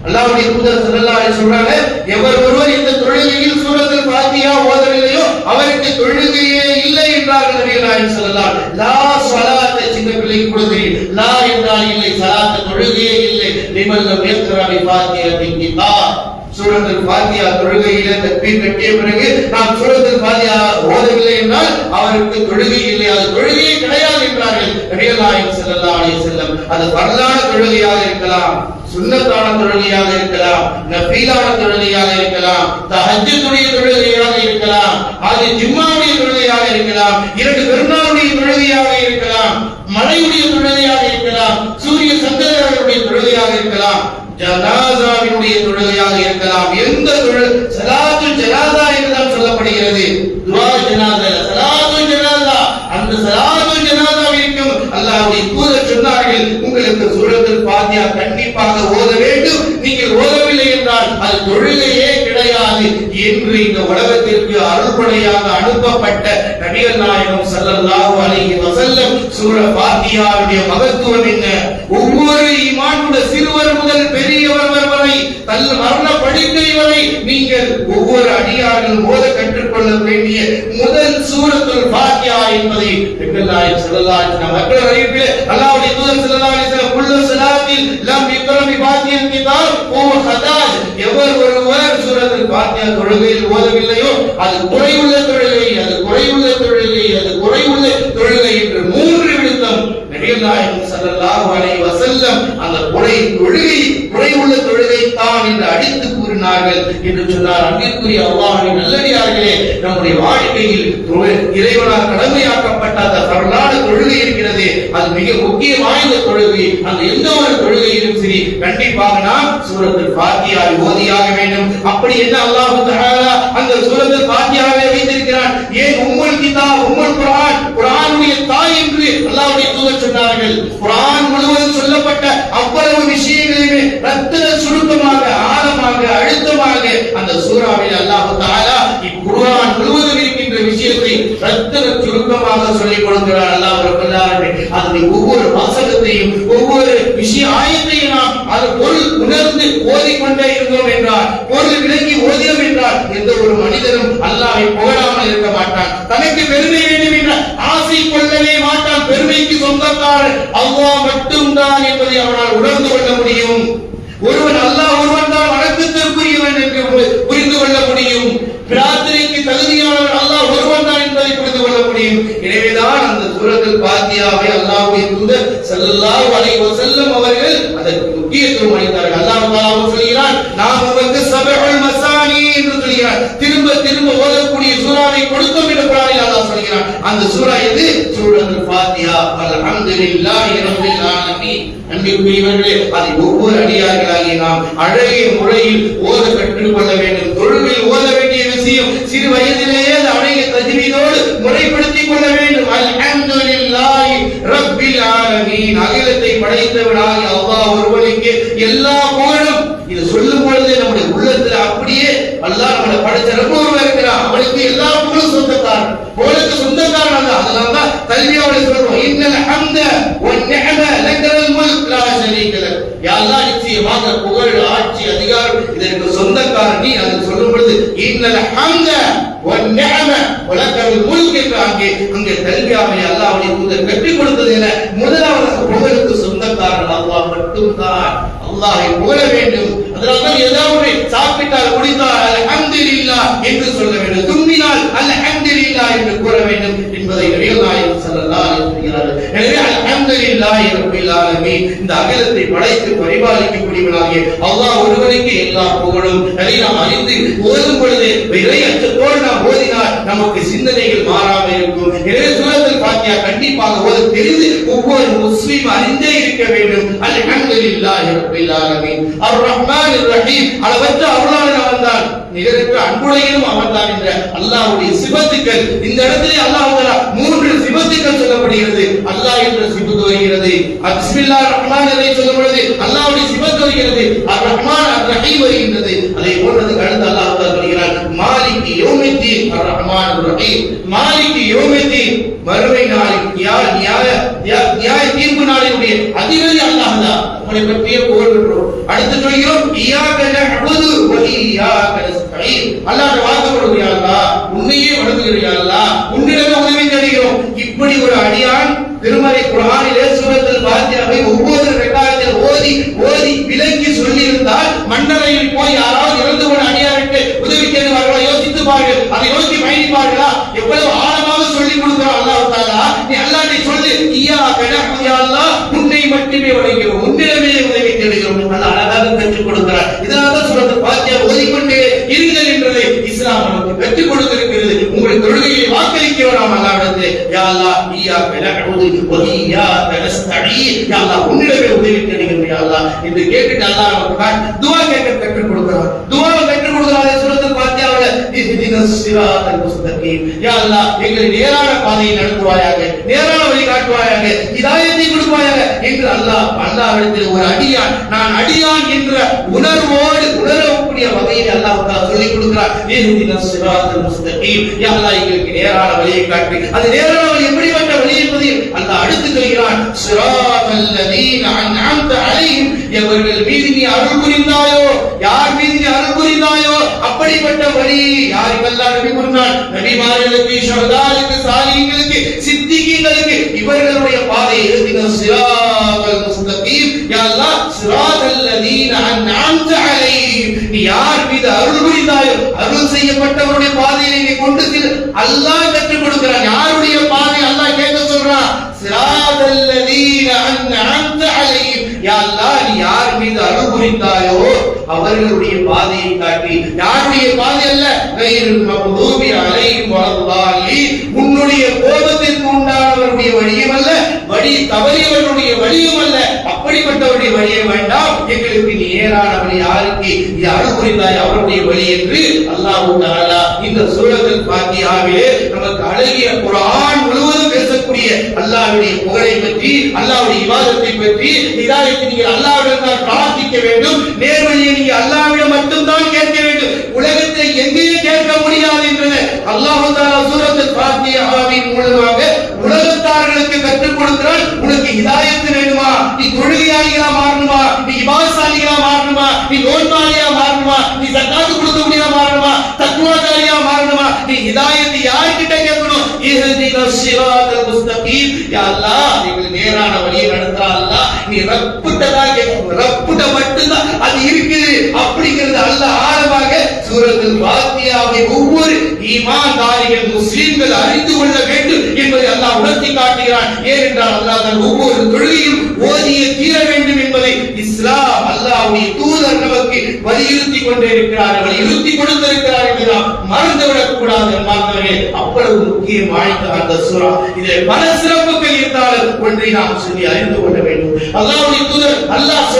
அல்லாஹ்வுடைய தூதர் ஸல்லல்லாஹு அலைஹி சொல்றாங்க, எவர் ஒருவர் இந்த தொழுகையில் சூரத்துல் ஃபாத்திஹா ஓதவில்லையோ அவருக்கு தொழுகையே இல்லை என்றார்கள் நபிகள் நாயகம் ஸல்லல்லாஹு அலைஹி வஸல்லம். லா ஸலாத்த, சின்ன பிள்ளைக்கு கூட தெரியும், லா என்றால் இல்லை, ஸலாத் தொழுகையே இல்லை. லிமன் லம் யக்ரா பிஃபாத்திஹத்தில் கிதாப். சூரத்துல் ஃபாத்திஹா தொழுகையிலே தக்பீர் கட்டிய பிறகு நாம் சூரத்துல் ஃபாத்திஹா ஓதவில்லை என்றால் அவருக்கு தொழுகை இல்லை, அது தொழுகையே கிடையாது என்றார்கள் நபிகள் நாயகம் ஸல்லல்லாஹு அலைஹி வஸல்லம். அது ஃபர்லான தொழுகையாக இருக்கலாம், சுன்னத்தான தொழுகையாக இருக்கலாம், நஃபீலான தொழுகையாக இருக்கலாம், தஹஜ்ஜுடைய தொழுகையாக இருக்கலாம், அது ஜும்மாவுடைய தொழுகையாக இருக்கலாம், இரண்டு பெருநாளுடைய தொழுகையாக இருக்கலாம், மழையுடைய தொழுகையாக இருக்கலாம், சூரிய சந்திரனுடைய தொழுகையாக இருக்கலாம், ஜனாசாவினுடைய தொழுகையாக இருக்கலாம். எந்த ஸலாத்துல் ஜனாஸா என்றுதான் சொல்லப்படுகிறது. துஆ ஜனாஸா, ஸலாத்துல் ஜனாஸா, அந்த ஸலாத்துல் ஜனாஸாவிற்கும் அல்லாஹ்வுடைய தூதர் சொன்னார்கள், உங்களுக்கு சூரத்துல் ஃபாத்திஹா கண்டிப்பாக ஓத வேண்டும். நீங்கள் ஓதவில்லை என்றால் அது தொழுகையே கிடையாது என்று இந்த உலகத்திற்கு அருள்படையாக அனுப்பப்பட்ட நபிகள் நாயகம் ஸல்லல்லாஹு அலைஹி வஸல்லம் சூரா ஃபாத்திஹாவுடைய மகத்துவம் என்ன? ஒவ்வொரு ஈமானுடைய சிறுவர் முதல் பெரியவர் வரை தன் மரண படுக்கை வரை நீங்கள் ஒவ்வொரு அடியார்கள் ஓத கற்றுக்கொள்ள வேண்டிய முதல் சூரத்துல் ஃபாத்திஹா என்பதை நபிகள் நாயகம் ஸல்லல்லாஹு அலைஹி வஸல்லம் மக்கள் அறிவிப்பிலே அல்லாஹ்வுடைய தூதர் ஸல்லல்லாஹு அலைஹி வஸல்லம் குல்லு ஸலாத்தில் லம் யக்ரா பிஃபாத்திஹத்தில் கிதாப் ஓ ஹதாஜ், எவர் ஒருவர் சூரத்துல் ஃபாத்திஹா தொழுகையில் ஓதவில்லையோ அது குறைவுள்ள தொழுகை, அது குறைவுள்ள தொழுகை, அது குறைவுள்ள தொழுகை என்று மூன்று விழுத்தம் நபிகள் நாயகம் ஸல்லல்லாஹு அலைஹி வஸல்லம் அந்த குறைவுள்ள தொழுகை தான் என்று அடித்து கூறினார்கள் என்று சொன்னார். அன்பிற்குரிய அல்லாஹ்வின் நல்லடியார்களே, நம்முடைய வாழ்க்கையில் இறைவனால் கடமையாக்கப்பட்ட அந்த ஃபர்லான தொழுகை இருக்கிறது, அது மிக முக்கிய வாய்ந்த தொழுகை. அந்த எந்த ஒரு தொழுகையிலும் சரி கண்டிப்பாக நாம் சூரத்துல் ஃபாத்திஹாவை ஓதியாக வேண்டும். அப்படி என்ன அல்லாஹ் தஆலா அந்த சூரத்துல் ஃபாத்திஹாவை வைத்திருக்கிறான்? ஏன் உம்முல் கிதாப், உம்முல் குர்ஆன், குர்ஆனுடைய தாய் என்று அல்லாஹ்வுடைய தூதர் சொன்னார்கள். குர்ஆன் முழுவதும் சொல்லப்பட்ட அவ்வளவு விஷயங்களையுமே ரத்தின சுருக்கமாக, ஆழமாக, அழுத்தமாக அந்த சூராவில் அல்லாஹ் தஆலா இக்குர்ஆன் முழுவதும் இருக்கின்ற விஷயத்தை ரத்தின சுருக்கமாக சொல்லிக் கொடுக்கிறார். அல்லாஹ் ரப்பல் ஆலமீன் அதனை ஒவ்வொரு வாசகத்தையும் ஒவ்வொரு விஷய ஆயத்தையும் நாம் அது பொருள் உணர்ந்து ஓதிக்கொண்டே இருந்தோம் என்றால், பொருள் விளங்கி ஓதியோம் என்றால், எந்த ஒரு மனிதனும் அல்லாஹ்வை புகழாமல் இருக்க மாட்டான். தனக்கு பெருமை வேண்டும் என்ற ஆசை கொள்ளவே மாட்டான். பெருமைக்கு சொந்தக்காரர் அல்லாஹ் மட்டும்தான் என்பதை அவனால் உணர்ந்து கொள்ள முடியும். ஒருவன் அல்லாஹ் ஒருவன் தான் வணக்கத்திற்குரியவன் என்று புரிந்து கொள்ள முடியும். பிரார்த்தனைக்கு தகுதியானவன் அல்லாஹ் ஒருவன் தான் என்பதை புரிந்து கொள்ள முடியும். எனவேதான் அந்த சூரத்துல் ஃபாத்திஹாவை அல்லாஹ்வுடைய தூதர் ஸல்லல்லாஹு அலைஹி வஸல்லம் அவர்கள் அதற்கு முக்கியத்துவம் அளித்தார்கள். அல்லாஹ் தஆலா சொல்கிறான், நாம் உங்களுக்கு சபஹுல் மசானி என்று சொல்கிறான். திரும்ப திரும்ப ஓதக்கூடிய சூராவை கொடுத்தோம் என்று குர்ஆனில் அல்லாஹ் சொல்கிறான். அந்த சூரா எது? சூரத்துல் ஃபாத்திஹா. அல்ஹம்துலில்லாஹி ரப்பில் ஆலமீன். அன்பிற்குரியவர்களே, அதை ஒவ்வொரு அடியார்களாகிய நாம் அழகிய முறையில் ஓத கற்றுக்கொள்ள வேண்டும். தொழுகையில் ஓத வேண்டிய விஷயம் சிறு வயதிலேயே அந்த அழகிய தஜ்வீதோடு முறைப்படுத்திக் கொள்ள வேண்டும். அல்ஹம்துலில்லாஹி ரப்பில் ஆலமீன். அகிலத்தை படைத்தவனாகிய அல்லாஹ் ஒருவனுக்கு எல்லா புகழும். இது சொல்லும் பொழுது நம்முடைய உள்ளத்தில் அப்படியே அல்லாஹ் நம்மளை படைச்ச ரப்ப ஒருவன் இருக்கிறான், அவனுக்கு எல்லா புகழும் சொந்தக்காரன். புகழுக்கு சொந்தக்காரன் அல்ல. அதனால தான் தல்பியாவுல சொல்றோம், இன்னல் ஹம்த வன் நிஅம லக்கல் முல்க் லா ஷரீக லக். யா அல்லாஹ், நிச்சயமாக புகழ், ஆட்சி, அதிகாரம் இதற்கு சொந்தக்காரன் நீ. அது சொல்லும் பொழுது இன்னல் ஹம்த வன் நிஅம லக்கல் முல்க் என்று அங்கே தல்பியாவை அல்லாஹ்வுடைய தூதர் கற்றுக் கொடுத்தது என முதலாவது புகழுக்கு சொந்தக்காரன் அல்லாஹ் மட்டும்தான். அல்லாஹ்வை புகழ வேண்டும். அதனால்தான் ஏதாவது சாப்பிட்டால் குடித்தால் அல்ஹம்துலில்லாஹ் என்று சொல்ல வேண்டும், தும்மினால் அல்ஹம்துலில்லாஹ் என்று கூற வேண்டும் என்பதை நபிகள் நாயகம் ஸல்லல்லாஹு அலைஹி வஸல்லம். எனவே அல்ஹம்துலில்லாஹி ரப்பில் ஆலமீன். இந்த அகிலத்தை படைத்து பரிபாலிக்கக்கூடியவனாகிய அல்லாஹ் ஒருவனுக்கு எல்லா புகழும். அதை நாம் அறிந்து ஓதும் பொழுது இறை அச்சத்தோடு நாம் ஓதினால் நமக்கு சிந்தனைகள் மாறாமல் இருக்கும். எனவே சூரத்துல் ஃபாத்திஹா கண்டிப்பாக ஓத தெரிந்து ஒவ்வொரு முஸ்லிம் அறிந்தே இருக்க வேண்டும். அல்ஹம்துலில்லாஹி ரப்பில் ஆலமீன் அர் ரஹ்மானிர் ரஹீம். அளவற்ற அருளாளன் அவன்தான், நிகரற்ற அன்புடையனும் அவன்தான் என்ற அல்லாஹ்வுடைய சிபத்துக்கள் இந்த இடத்திலே அல்லாஹ் தஆலா மூன்று சிபத்துக்கள் சொல்லப்படுகிறது. அல்லாஹ் என்ற சிபத்து வருகிறது, பிஸ்மில்லாஹிர் ரஹ்மானிர் ரஹீம் சொல்லும் பொழுது அல்லாஹ்வுடைய சிபத்து வருகிறது, அர் ரஹ்மான் அர் ரஹீம் வருகிறது. அதே போன்று அடுத்து அல்லாஹ் தஆலா சொல்கிறார், மாலிகி யௌமித்தீன் அர் ரஹ்மானிர் ரஹீம். மாலிகி யௌமித்தீன், மறுமை நாளின் நியாய தீர்ப்பு நாளினுடைய அதிபதி அல்லாஹ் தான். அவனை பற்றிய புகழ்கிறோம். அடுத்து சொல்கிறோம், இய்யாக நஅபுது வ இய்யாக நஸ்தஈன். அல்லாஹ்வுடைய வாக்கு கொடுங்க, யா அல்லாஹ் உன்னையே வணங்குகிறோம், யா அல்லாஹ் உன்னிடமே உதவி தேடுகிறோம். இப்படி ஒரு அடியான் திருமறை குர்ஆனிலே சூரத்துல் ஃபாத்திஹாவை ஒவ்வொரு ரக்காத்தில் ஓதி விளக்கி சொல்லி இருந்தால் மன்னரையில் போய் யாராவது இறந்து போன அடியாருக்கு உதவி தேடுவார்களா? யோசித்து பாருங்கள். அதை யோசித்து பயணிப்பார்களா? எவ்வளவு ஆழமாக சொல்லிக் கொடுக்கிறான் அல்லாஹ் தஆலா. நீ அல்லாஹ்வை சொல்லு, இய்யாக நஅபுது, யா அல்லாஹ் உன்னை மட்டுமே வணங்குகிறோம், உன்னிடமே உதவி தேடுகிறோம். அல்லாஹ் அழகாக கற்றுக் கொடுக்கிறார். இதனால்தான் சூரத்துல் ஃபாத்திஹா ஓதிக்கொண்டே இருங்கள் என்பதை இஸ்லாம் நமக்கு கற்றுக் கொடுத்திருக்கிறது. உங்கள் தொழுகையை வாக்களிக்கிறோம் நாம் அல்லாஹ்விடத்தில், யா அல்லாஹ் இய்யாக நஅபுது வ இய்யாக நஸ்தஈன். யா அல்லாஹ் உன்னிடமே உதவி தேடுகிறோம் யா அல்லாஹ் என்று கேட்டுட்டு அல்லாஹ் நமக்கு துஆ கேட்க கற்றுக் கொடுக்கிறார். துஆவை கற்றுக் கொடுக்கிறார் சூரத்துல் ஃபாத்திஹாவுல, இஹ்தினஸ் ஸிராத்தல் முஸ்தகீம். யா அல்லாஹ் எங்களை நேரான பாதையில் நடத்துவாயாக, நேரான வழி காட்டுவாயாக, ஹிதாயத்தை கொடுப்பாயாக என்று அல்லாஹ்விடத்தில் ஒரு அடியான், நான் அடியான் என்ற உணர்வோடு உணரக்கூடிய வகையில் அல்லாஹ் தஆலா சொல்லிக் கொடுக்கிறார். இஹ்தினஸ் ஸிராத்தல் முஸ்தகீம். யா அல்லாஹ் எங்களுக்கு நேரான வழியை காட்டு. அது நேரான வழி எப்படிப்பட்ட வழி என்பதை அல்லாஹ் அடுத்து சொல்கிறான், ஸிராத்தல் லதீன அன்அம்த அலைஹிம். எவர்கள் மீது நீ அருள் புரிந்தாயோ, யார் மீது நீ அருள் புரிந்தாயோ அப்படிப்பட்ட வழி. யாருக்கெல்லாம் நபி புரிந்தான்? நபிமார்களுக்கு, ஷஹதாக்களுக்கு, சாலிஹீன்களுக்கு, சித்திகீன்களுக்கு இவர்களுடைய பாதை. இஹ்தினஸ் ஸிராத்தல் முஸ்தகீம். யா அல்லாஹ் ஸிராத்தல் லதீன அன்அம்த அலைஹிம். நீ யார் மீது அருள் புரிந்தாயோ அருள் செய்யப்பட்டவருடைய பாதையை நீ கொண்டு செல். அல்லாஹ் கற்றுக் கொடுக்கிறான். யாருடைய பாதை அல்லாஹ் கேட்க சொல்றான்? ஸிராத்தல் லதீன அன்அம்த அலைஹிம். யா அல்லாஹ் நீ யார் மீது அருள் புரிந்தாயோ அவர்களுடைய பாதையை காட்டி. யாருடைய பாதை அல்ல, கைருல் மக்தூபி அலைஹிம் வலல்லாஹீன். உன்னுடைய கோபத்திற்கு உண்டானவருடைய வழியும் அல்ல, வழி தவறியவருடைய வழியும் அல்ல, அப்படிப்பட்டவருடைய வழியை வேண்டாம், எங்களுக்கு நேரான வழி. யாருக்கு இது அருள் புரிந்தாய் அவருடைய வழி என்று அல்லாஹ் தஆலா இந்த சூரத்துல் ஃபாத்திஹாவிலே நமக்கு அழகிய குர்ஆன் முழுவதும் பேசக்கூடிய அல்லாஹ்வுடைய புகழை பற்றி, அல்லாஹ்வுடைய இபாதத்தை பற்றி, ஹிதாயத்தை நீங்கள் அல்லாஹ்விடம் தான் பிரார்த்திக்க வேண்டும், நேர்வழியை நீங்கள் அல்லாஹ்விடம் மட்டும் தான் கேட்க வேண்டும். ஹிதாயத்தை யார்கிட்ட கேட்கணும்? இஹ்தினஸ் ஸிராத்தல் முஸ்தகீம். யா அல்லாஹ் எங்களை நேரான வழியை நடத்துறா அல்லாஹ். நீ ரப்புட்ட தான் கேட்கணும், ரப்புட்ட மட்டும்தான் அது இருக்குது அப்படிங்கிறது அல்லாஹ் ஆழமாக சூரத்துல் ஃபாத்தியாவை ஒவ்வொரு ஈமான்தாரிகள் முஸ்லிம்கள் அறிந்து கொள்ள வேண்டும் என்பதை அல்லாஹ் உணர்த்தி காட்டுகிறான். ஏனென்றால் அல்லாஹ் தன் ஒவ்வொரு தொழுகையும் ஓதியே தீர வேண்டும் என்பதை இஸ்லாம் அல்லாஹ்வுடைய தூதர் நமக்கு வலியுறுத்தி கொண்டே இருக்கிறார், வலியுறுத்தி கொடுத்திருக்கிறார் என்று நாம் மறந்துவிடக் கூடாது. அவ்வளவு முக்கியம் வாய்ந்த அந்த சூரா. இதில் பல சிறப்புகள் இருந்தாலும் ஒன்றை நாம் சொல்லி அறிந்து கொள்ள வேண்டும். அல்லாஹ்வுடைய தூதர் அல்லாஹ்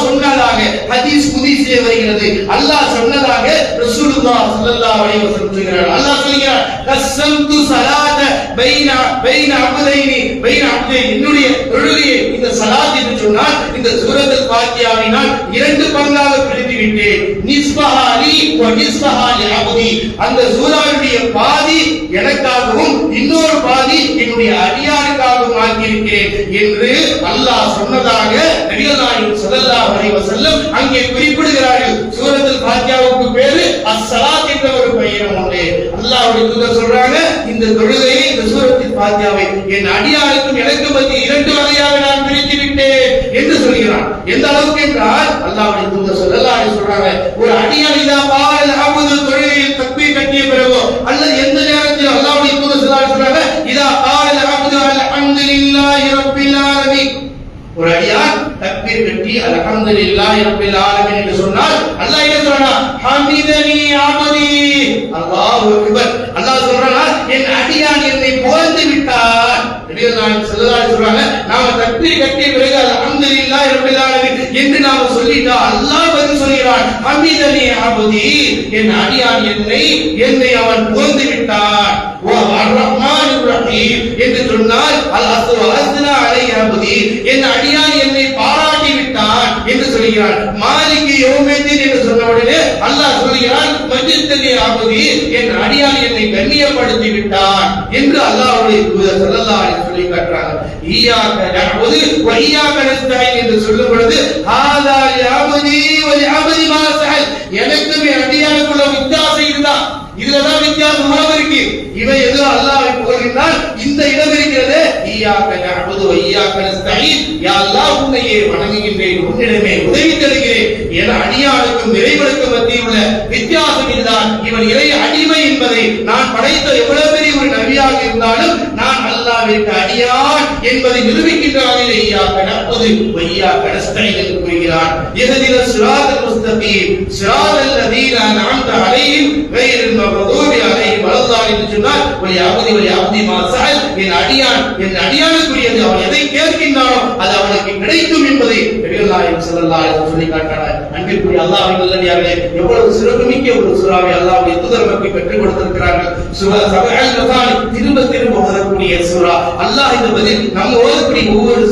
சொன்னதாக ஹதீஸ் குதிஸிலே வருகிறது. அல்லாஹ் சொன்னதாக ரசூலுல்லாஹ் ஸல்லல்லாஹு அலைஹி வஸல்லம் சொல்கிறார். அல்லாஹ் சொல்கிறார், கஸம்து ஸலாத பைன அப்தைனி என்னுடைய தொழுகையை இந்த ஸலாத் என்று சொன்னால் இந்த சூரத்துல் ஃபாத்தியாவினால் இரண்டு பங்காக பிரித்து விட்டேன். நிஸ்பஹா லி வ நிஸ்பஹா லி அப்தி. அந்த சூராவுடைய பாதி எனக்காகவும் இன்னொரு பாதி என்னுடைய அடியாருக்காகவும் ஆக்கியிருக்கிறேன் என்று அல்லாஹ் சொன்னதாக நபிகள் நாயகம் ஸல்லல்லாஹு அலைஹி வஸல்லம் அங்கே குறிப்பிடுகிறார்கள். சூரத்துல் ஃபாத்தியாவுக்கு பேரு அஸ்-ஸலாத் என்ற ஒரு பெயரும் உண்டு. அல்லாஹ்வுடைய தூதர் சொல்றாங்க, இந்த தொழுகையை இந்த சூரத்துல் ஃபாத்தியாவை என் அடியாருக்கும் எனக்கு மத்திய இரண்டு வகையாக நான் பிரித்து விட்டேன் என்று சொல்கிறான். எந்த அளவுக்கு என்றால் அல்லாஹ்வுடைய தூதர் ஸல்லல்லாஹு அலைஹி சொல்றாங்க, ஒரு அடியான் இதா பால் அபுது தொழுகையில் தக்பீர் கட்டிய பிறகு அல்லது எந்த நேரத்தில் அல்லாஹ்வுடைய தூதர் ஸல்லல்லாஹு அலைஹி சொல்றாங்க, இதா பால் அபுது அல்ஹம்துலில்லாஹி ரப்பில் ஆலமீன். ஒரு அடியான் தக்பீர் கட்டி அல்ஹம்துலில்லாஹி ரப்பில் ஆலமீன் என்று சொன்னால் அல்லாஹ் என்ன சொல்றான்? ஹமிதனி அப்தி. அல்லாஹு அக்பர். அல்லாஹ் சொல்றான், என் அடியான் என்னை புகழ்ந்து விட்டான். நபிகள் நாயகம் ஸல்லல்லாஹு அலைஹி சொல்றாங்க, நாம தக்பீர் கட்டிய பிறகு அல்ஹம்துலில்லாஹி ரப்பில் ஆலமீன் என்று நாம சொல்லிட்டா அல்லாஹ் பதில் சொல்கிறான், ஹமிதனி அப்தி. என் அடியான் என்னை அவன் புகழ்ந்து விட்டான். வ அர்-ரஹ்மானிர் ரஹீம் என்று சொன்னால் அல்-அஸ்னா அலைஹி அப்தி. என் அடியான் என்னை பாராட்டி விட்டான் என்று சொல்கிறான். மாலிகி யௌமித்தீன் என்று சொன்ன உடனே அல்லாஹ் சொல்கிறான், மஜ்தனி அப்தி. என் அடியான் என்னை கண்ணியப்படுத்தி விட்டான் என்று அல்லாஹ்வுடைய தூதர் ஸல்லல்லாஹு அலைஹி சொல்லி காட்டுறாங்க. ஈயாக நஅபுது வ ஈயாக நஸ்தஈன் என்று சொல்லும் பொழுது ஹாதா யஅபுதி வ யஅபுதி மா சஅல். எனக்கும் என் அடியானுக்குள்ள வித்தியாசம் இருந்தா இதுலதான் வித்தியாசம் இருக்கு. இவன் எதோ அல்லாஹ்வை புகழ்கின்றான், இந்த இடம் இருக்கிறதே ஈயாக நஅபுது வ ஈயாக நஸ்தஈன். யா அல்லாஹ் உன்னையே வணங்குகின்றேன், உன்னிடமே உதவி தேடுகிறேன். என் அடியானுக்கும் இறைவனுக்கும் மத்தியில் உள்ள வித்தியாசம் இதுதான். இவன் இறை அடிமை என்பதை நான் படைத்த எவ்வளவு பெரிய ஒரு நபியாக இருந்தாலும் நான் அல்லாஹ்விற்கு அடியான் என்பதை நிரூபிக்கின்ற வகையில் ஈயாக நஅபுது வ ஈயாக நஸ்தஈன் என்று கூறுகிறான். இஹ்தினஸ் ஸிராத்தல் முஸ்தகீம் ஸிராத்தல் லதீன அன்அம்த அலைஹிம் கைரில் மக்தூபி அலைஹிம் வலல்லாஹின் என்று சொன்னால் வலி அப்தி மா சஅல். என் அடியானுக்குரியது அவன் எதை கேட்கின்றானோ அது அவனுக்கு கிடைக்கும் என்பதை நபிகள் நாயகம் ஸல்லல்லாஹு அலைஹி வஸல்லம் சொல்லி காட்டினார். அன்பிற்குரிய அல்லாஹ்வின் நல்லடியார்களே, எவ்வளவு சிறப்புமிக்க ஒரு சூராவை அல்லாஹ்வுடைய தூதர் நமக்கு பெற்றுக் கொடுத்திருக்கிறார்கள். சூரா சபஅல் மசானி திரும்ப ஓதக்கூடிய சூரா. அல்லாஹ் இந்த பதில் நம்ம ஓதக்கூடிய ஒவ்வொரு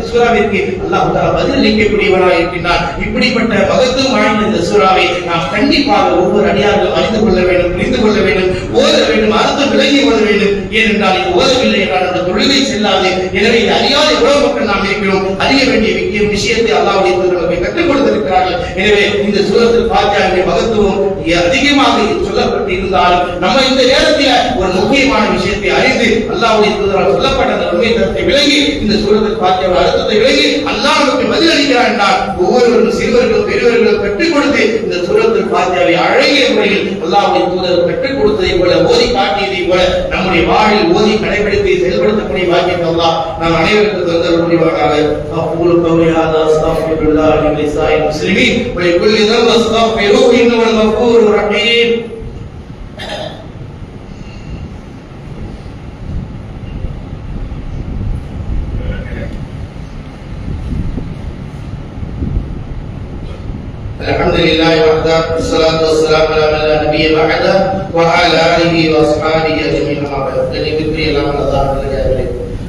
சூராவிற்கு அல்லாஹ் தஆலா பதில் அளிக்கக்கூடியவனாக இருக்கின்றான். இப்படிப்பட்ட மகத்துவம் வாய்ந்த இந்த சூராவை நாம் கண்டிப்பாக ஒவ்வொரு அடியார்களும் அறிந்து கொள்ள வேண்டும், புரிந்து கொள்ள வேண்டும், ஓத வேண்டும், அர்த்தம் விளங்கி ஓத வேண்டும். ஏனென்றால் இது ஓதவில்லை என்றால் அந்த தொழுகை செல்லாது. எனவே இது அறியாத எவ்வளவு மக்கள் நாம் இருக்கிறோம். அறிய வேண்டிய விஷயத்தை அல்லாஹ்வுடைய தூதர் நமக்கு கற்றுக் கொடுத்திருக்கிறார்கள். எனவே இந்த சூரத்துல் ஃபாத்தியாவுடைய மகத்துவம் அதிகமாக சொல்லப்பட்டு இருந்தாலும் நம்ம இந்த நேரத்தில் ஒரு முக்கியமான விஷயத்தை அறிந்து அல்லாஹ்வுடைய தூதரால் சொல்லப்பட்ட அந்த உண்மை தரத்தை விளங்கி இந்த சூரத்துல் ஃபாத்தியாவுடைய அர்த்தத்தை விளங்கி அல்லாஹ் நமக்கு பதில் அளிக்கிறார் என்றால் ஒவ்வொருவரும் சிறுவர்களும் பெரியவர்களும் கற்றுக் கொடுத்து இந்த சூரத்துல் ஃபாத்தியாவை அழகிய முறையில் அல்லாஹ்வுடைய தூதர் கற்றுக் கொடுத்ததை போல ஓதி காட்டியதை போல நம்முடைய வாழ்வில் ஓதி கடைபிடித்து செயல்படுத்தக்கூடிய பாக்கியத்தை அல்லாஹ் நாம் அனைவருக்கும் தந்தருள் புரிவாராக. அக்கூலு கௌலி ஹாதா அஸ்தக்ஃபிருல்லாஹ் லி லிசாயில் முஸ்லிமீன் வ லிகுல்லி தன்பின் அஸ்தக்ஃபிருஹு இன்னஹு கஃபூருர் ரஹீம். الحمدلله وحده والصلاة والسلام على من لا نبي بعده وعلى آله وأصحابه أجمعين. أما بعد فلنذكر الله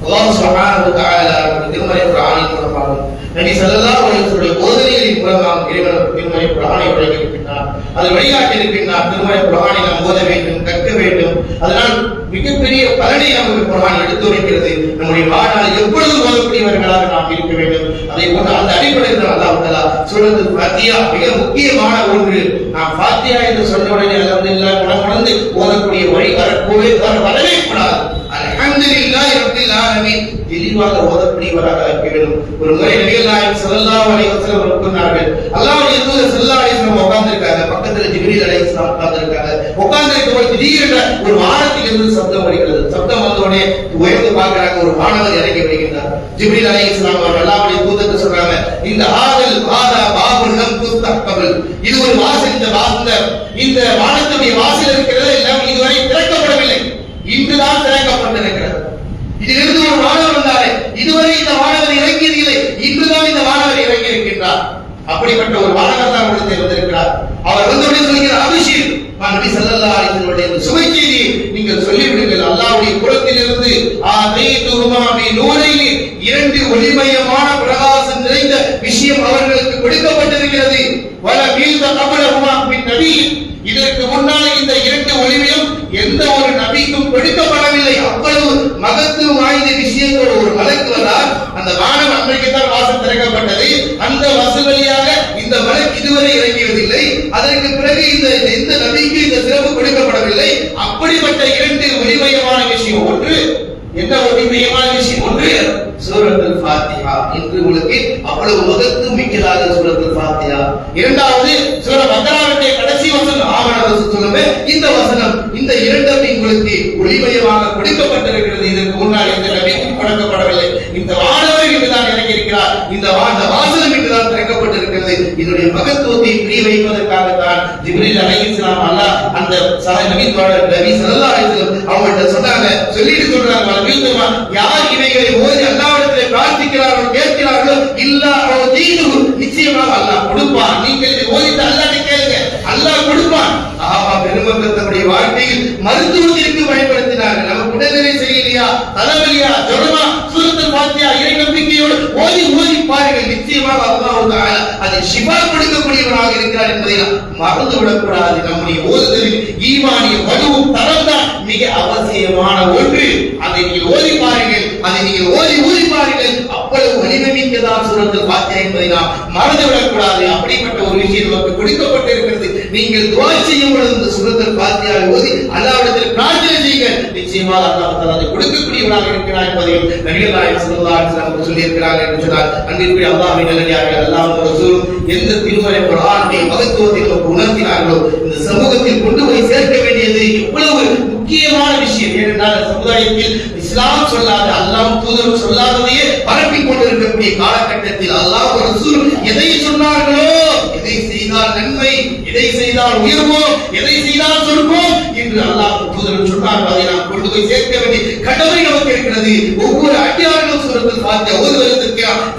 الله سبحانه وتعالى திருமறை குர்ஆனின் மூலமாக நபி ஸல்லல்லாஹு அலைஹி வஸல்லம் போதனைகளின் மூலமாக இறைவன் திருமறை குர்ஆனை வழங்கியிருக்கிறார். அதை வழிகாட்டி இருக்கின்றார். திருமறை குர்ஆனை நாம் ஓத வேண்டும், கற்க வேண்டும். அதனால் மிகப்பெரிய பலனை நமக்கு குர்ஆன் எடுத்துரைக்கிறது. நம்முடைய வாழ்நாள் எப்பொழுதும் ஓதக்கூடியவர்களாக நாம் இருக்க வேண்டும். அதே போன்று அந்த அடிப்படையில் அல்லாஹ் தஆலா சூரத்துல் ஃபாத்தியா மிக முக்கியமான ஒன்று. நாம் ஃபாத்தியா என்று சொன்ன உடனே அல்ஹம்துலில்லாஹ் குணமடைந்து ஓதக்கூடிய வரவே கூடாது. அல்ஹம்துலில்லாஹி ரப்பில் ஆலமீன் தெளிவாக ஓதக்கூடியவராக ஆக்க வேண்டும். ஒரு முறை நபிகள் நாயகம் ஸல்லல்லாஹு அலைஹி வஸல்லம் அவர்கள் கூறினார்கள், அல்லாஹ்வுடைய தூதர் ஸல்லல்லாஹு அலைஹி வஸல்லம் உட்கார்ந்திருக்காங்க, பக்கத்துல ஜிப்ரீல் அலைஹிஸ்ஸலாம் உட்கார்ந்திருக்காங்க. உட்கார்ந்திருக்கும்போது திடீரென ஒரு வானத்திலிருந்து சப்தம் வருகிறது. சப்தம் வந்தோடனே உயர்ந்து பார்க்கறாங்க, ஒரு வானவர் இறங்கி வருகிறார். ஜிப்ரீல் அலைஹிஸ்ஸலாம் அவர்கள் அல்லாஹ்வுடைய தூதருக்கு சொல்றாங்க, இந்த ஹாதா பாபுல் லம் துஸ்தக்பல், இது ஒரு வாசல், இந்த வானத்துடைய வாசல் இருக்கிறது எல்லாம் இதுவரை திறக்கப்படவில்லை, இன்றுதான் திறக்கப்பட்டிருக்கிறது. இதிலிருந்து ஒரு வானவர் வந்தாரே, இதுவரை இந்த வானவர் இறங்கியதில்லை, இன்றுதான் இந்த வானவர் இறங்கி இருக்கின்றார். அப்படிப்பட்ட ஒரு வானவர் தான் உலகத்தில் வந்திருக்கிறார். அவர் வந்தவுடனே சொல்கிறார், அபிஷேக் நபி ஸல்லல்லாஹு அலைஹி வஸல்லம் சுபை செய்தி நீங்கள் சொல்லிவிடுங்கள், அல்லாஹ்வுடைய புறத்திலிருந்து ஆதைதுஹுமா பி நூரைனி, இரண்டு ஒளிமயமான பிரகாசம் நிறைந்த விஷயம் அவர்களுக்கு கொடுக்கப்பட்டிருக்கிறது. வல மீத கபலஹுமா பின் நபி, இதற்கு முன்னால் இந்த இரண்டு ஒளிமையும் எந்த ஒரு நபிக்கும் கொடுக்கப்படவில்லை. அவ்வளவு மகத்துவம் வாய்ந்த விஷயங்கள். ஒரு மலக்கு வந்தால் அந்த வானம் அன்றைக்குத்தான் வாசல் திறக்கப்பட்டது. அந்த வாசல் வழியாக இந்த மலக்கு இதுவரை இறங்கியதில்லை. அதற்கு பிறகு இந்த நபிக்கு இந்த சிறப்பு கொடுக்கப்படவில்லை. அப்படிப்பட்ட இரண்டு ஒளிமயமான விஷயம். ஒன்று என்ன ஒளிமயமான விஷயம்? ஒன்று சூரத்துல் ஃபாத்திஹா. இன்று உங்களுக்கு அவ்வளவு மகத்துவம் மிக்கதாக சூரத்துல் ஃபாத்திஹா. இரண்டாவது சூரா பக்ராவுடைய கடைசி வசனம் ஆமன ரசூலுமே, இந்த வசனம், இந்த இரண்டும் உங்களுக்கு ஒளிமயமாக கொடுக்கப்பட்டிருக்கிறது. இதற்கு முன்னால் இந்த நபிக்கு கொடுக்கப்படவில்லை. இந்த வானவர் இங்குதான் இறங்கி இருக்கிறார், இந்த வாசலும் இங்குதான் திறக்கப்பட்டிருக்கிறது. இதனுடைய மகத்துவத்தை புரிய வைப்பதற்காகத்தான் ஜிப்ரீல் அலைஹிஸ்ஸலாம் அல்லாஹ் அந்த நபி ஸல்லல்லாஹு அலைஹி வஸல்லம் அவங்கள்ட்ட சொன்னாங்க. சொல்லிட்டு சொல்றாங்க, யார் இவைகளை ஓதி அல்லாஹ்விடத்திலே பிரார்த்திக்கிறார்களோ கேட்கிறார்களோ இல்லாஹு தீனுஹு, நிச்சயமாக அல்லாஹ் கொடுப்பான். நீங்கள் இதை ஓதிட்டு அல்லாஹ்வை கேளுங்க, அல்லாஹ் கொடுப்பான். பெருமக்களுடைய வாழ்க்கையில் மருத்துவத்திற்கு பயன்படுத்தினார்கள். நமக்கு உடல்நிலை சரியில்லையா, தலைவலியா, ஜுரமா, சூரத்துல் ஃபாத்திஹா இறை நம்பிக்கையோடு ஓதி பாருங்கள், நிச்சயமாக அல்லாஹ் தஆலா அதை ஷிஃபா கொடுக்கக்கூடியவராக இருக்கிறார் என்பதை மறந்து விடக்கூடாது. நம்முடைய ஓதுதலில் ஈமானிய வலுவும் தரம்தான் மிக அவசியமான ஒன்று. அதை நீங்கள் ஓதி பாருங்கள், அதை நீங்கள் ஓதி பாருங்கள், அவ்வளவு வலிமை மிக்கதான் சூரத்துல் ஃபாத்திஹா என்பதை நாம் மறந்து விடக்கூடாது. அப்படிப்பட்ட ஒரு விஷயம் நமக்கு கொடுக்கப்பட்டிருக்கிறது. நீங்கள் துஆ செய்யும் பொழுது இந்த சூரத்துல் ஃபாத்திஹாவை ஓதி அல்லாஹ்விடத்தில் பிரார்த்தனை செய்யுங்கள், நிச்சயமாக அல்லாஹ் தஆலா அதை கொடுக்கக்கூடியவராக இருக்கிறார் என்பதையும் நபிகள் நாயகம் ஸல்லல்லாஹு அலைஹி வஸல்லம் சொல்லி இருக்கிறார்கள் என்று சொன்னார். அன்பிற்குரிய அல்லாஹ்வின் நல்லடியார்களே, அல்லாஹ்வும் ரசூலும் எந்த திருமறை குர்ஆனுடைய மகத்துவத்தை நமக்கு உணர்த்தினார்களோ இந்த சமூகத்தில் கொண்டு போய் சேர்க்க வேண்டியது எவ்வளவு முக்கியமான விஷயம். ஏனென்றால் சமுதாயத்தில் இஸ்லாம் சொல்லாத, அல்லாஹ் தூதர் சொல்லாததையே பரப்பிக் கொண்டிருக்கக்கூடிய காலகட்டத்தில் அல்லாஹ் ரசூல் எதை சொன்னார்களோ, எதை செய்தால் நன்மை, எதை செய்தால் உயர்வோ, எதை செய்தால் சொர்க்கம் என்று அல்லாஹ் தூதர் சொன்னார்கள், அதை நாம் கொண்டு போய் சேர்க்க வேண்டிய கடமை நமக்கு இருக்கிறது. ஒவ்வொரு அடியார்களும் சூரத்துல் ஃபாத்திஹா ஓதுவதற்கு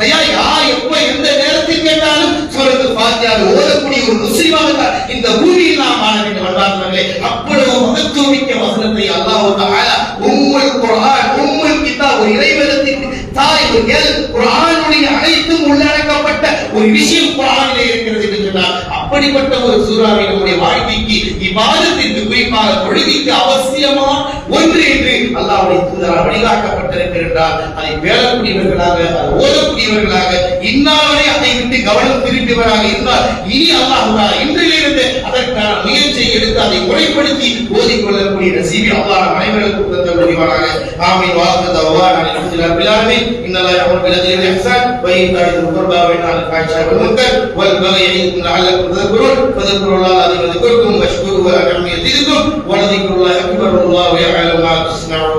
தயார். யார் எப்ப எந்த நேரத்தில் கேட்டாலும் சூரத்துல் ஃபாத்திஹாவை ஓதக்கூடிய ஒரு முஸ்லிமாக இந்த பூமியில் நாம் வாழ வேண்டும். அல்லாஹ்வே அவ்வளவு மகத்துவமிக்க வசனத்தை அல்லாஹ் தஆலா உம்முல் குர்ஆன், உம்முல் கிதாப், ஒரு இறைவேதத்தின் தாய், ஒரு குர்ஆனுடைய அனைத்தும் உள்ளடக்கப்பட்ட ஒரு விஷயம் குர்ஆனிலே இருக்கிறது என்று சொன்னார். அப்படிப்பட்ட ஒரு சூறாவை நம்முடைய வாழ்க்கைக்கு, இபாதத்திற்கு, குறிப்பாக தொழுகைக்கு அவசியமான ஒன்று என்று அல்லாஹ்வுடைய தூதர் வழிகாட்டப்பட்டிருக்கிறார். அதை பேணக்கூடியவர்களாக, அதை ஓதக்கூடியவர்களாக, இன்னாலே அதை விட்டு கவனம் திரும்பியவராக இருந்தால் இனி அல்லாஹ் இன்றிலிருந்து அதற்கான முயற்சியை எடுத்து அதை முறைப்படுத்தி ஓதிக்கொள்ளக்கூடிய நசீபை அல்லாஹ் அனைவருக்கும் தந்தல் புரிவானாக. ஆமீன். வாஹிரு தஅவானா அல்ஹம்துலில்லாஹி ரப்பில் ஆலமீன். இன்னல்லாஹ யஅமுரு பில் அத்லி வல் இஹ்சான் வ ஈதாஇ ذில் குர்பா வ யன்ஹா அனில் ஃபாஹிஷாத்தி வல் முன்கர் வல் பகி யஇதுக்கும் லஅல்லக்கும் தذكرون ஃபذ்குருல்லாஹ அல்-அஸீம் யذ்குருக்கும் வஷ்குருஹு வ நிஅமஹு யஸிதுக்கும் வ லذிக்ருல்லாஹி அக்பர் வல்லாஹு யஅலமு மா தஸ்னஊன்.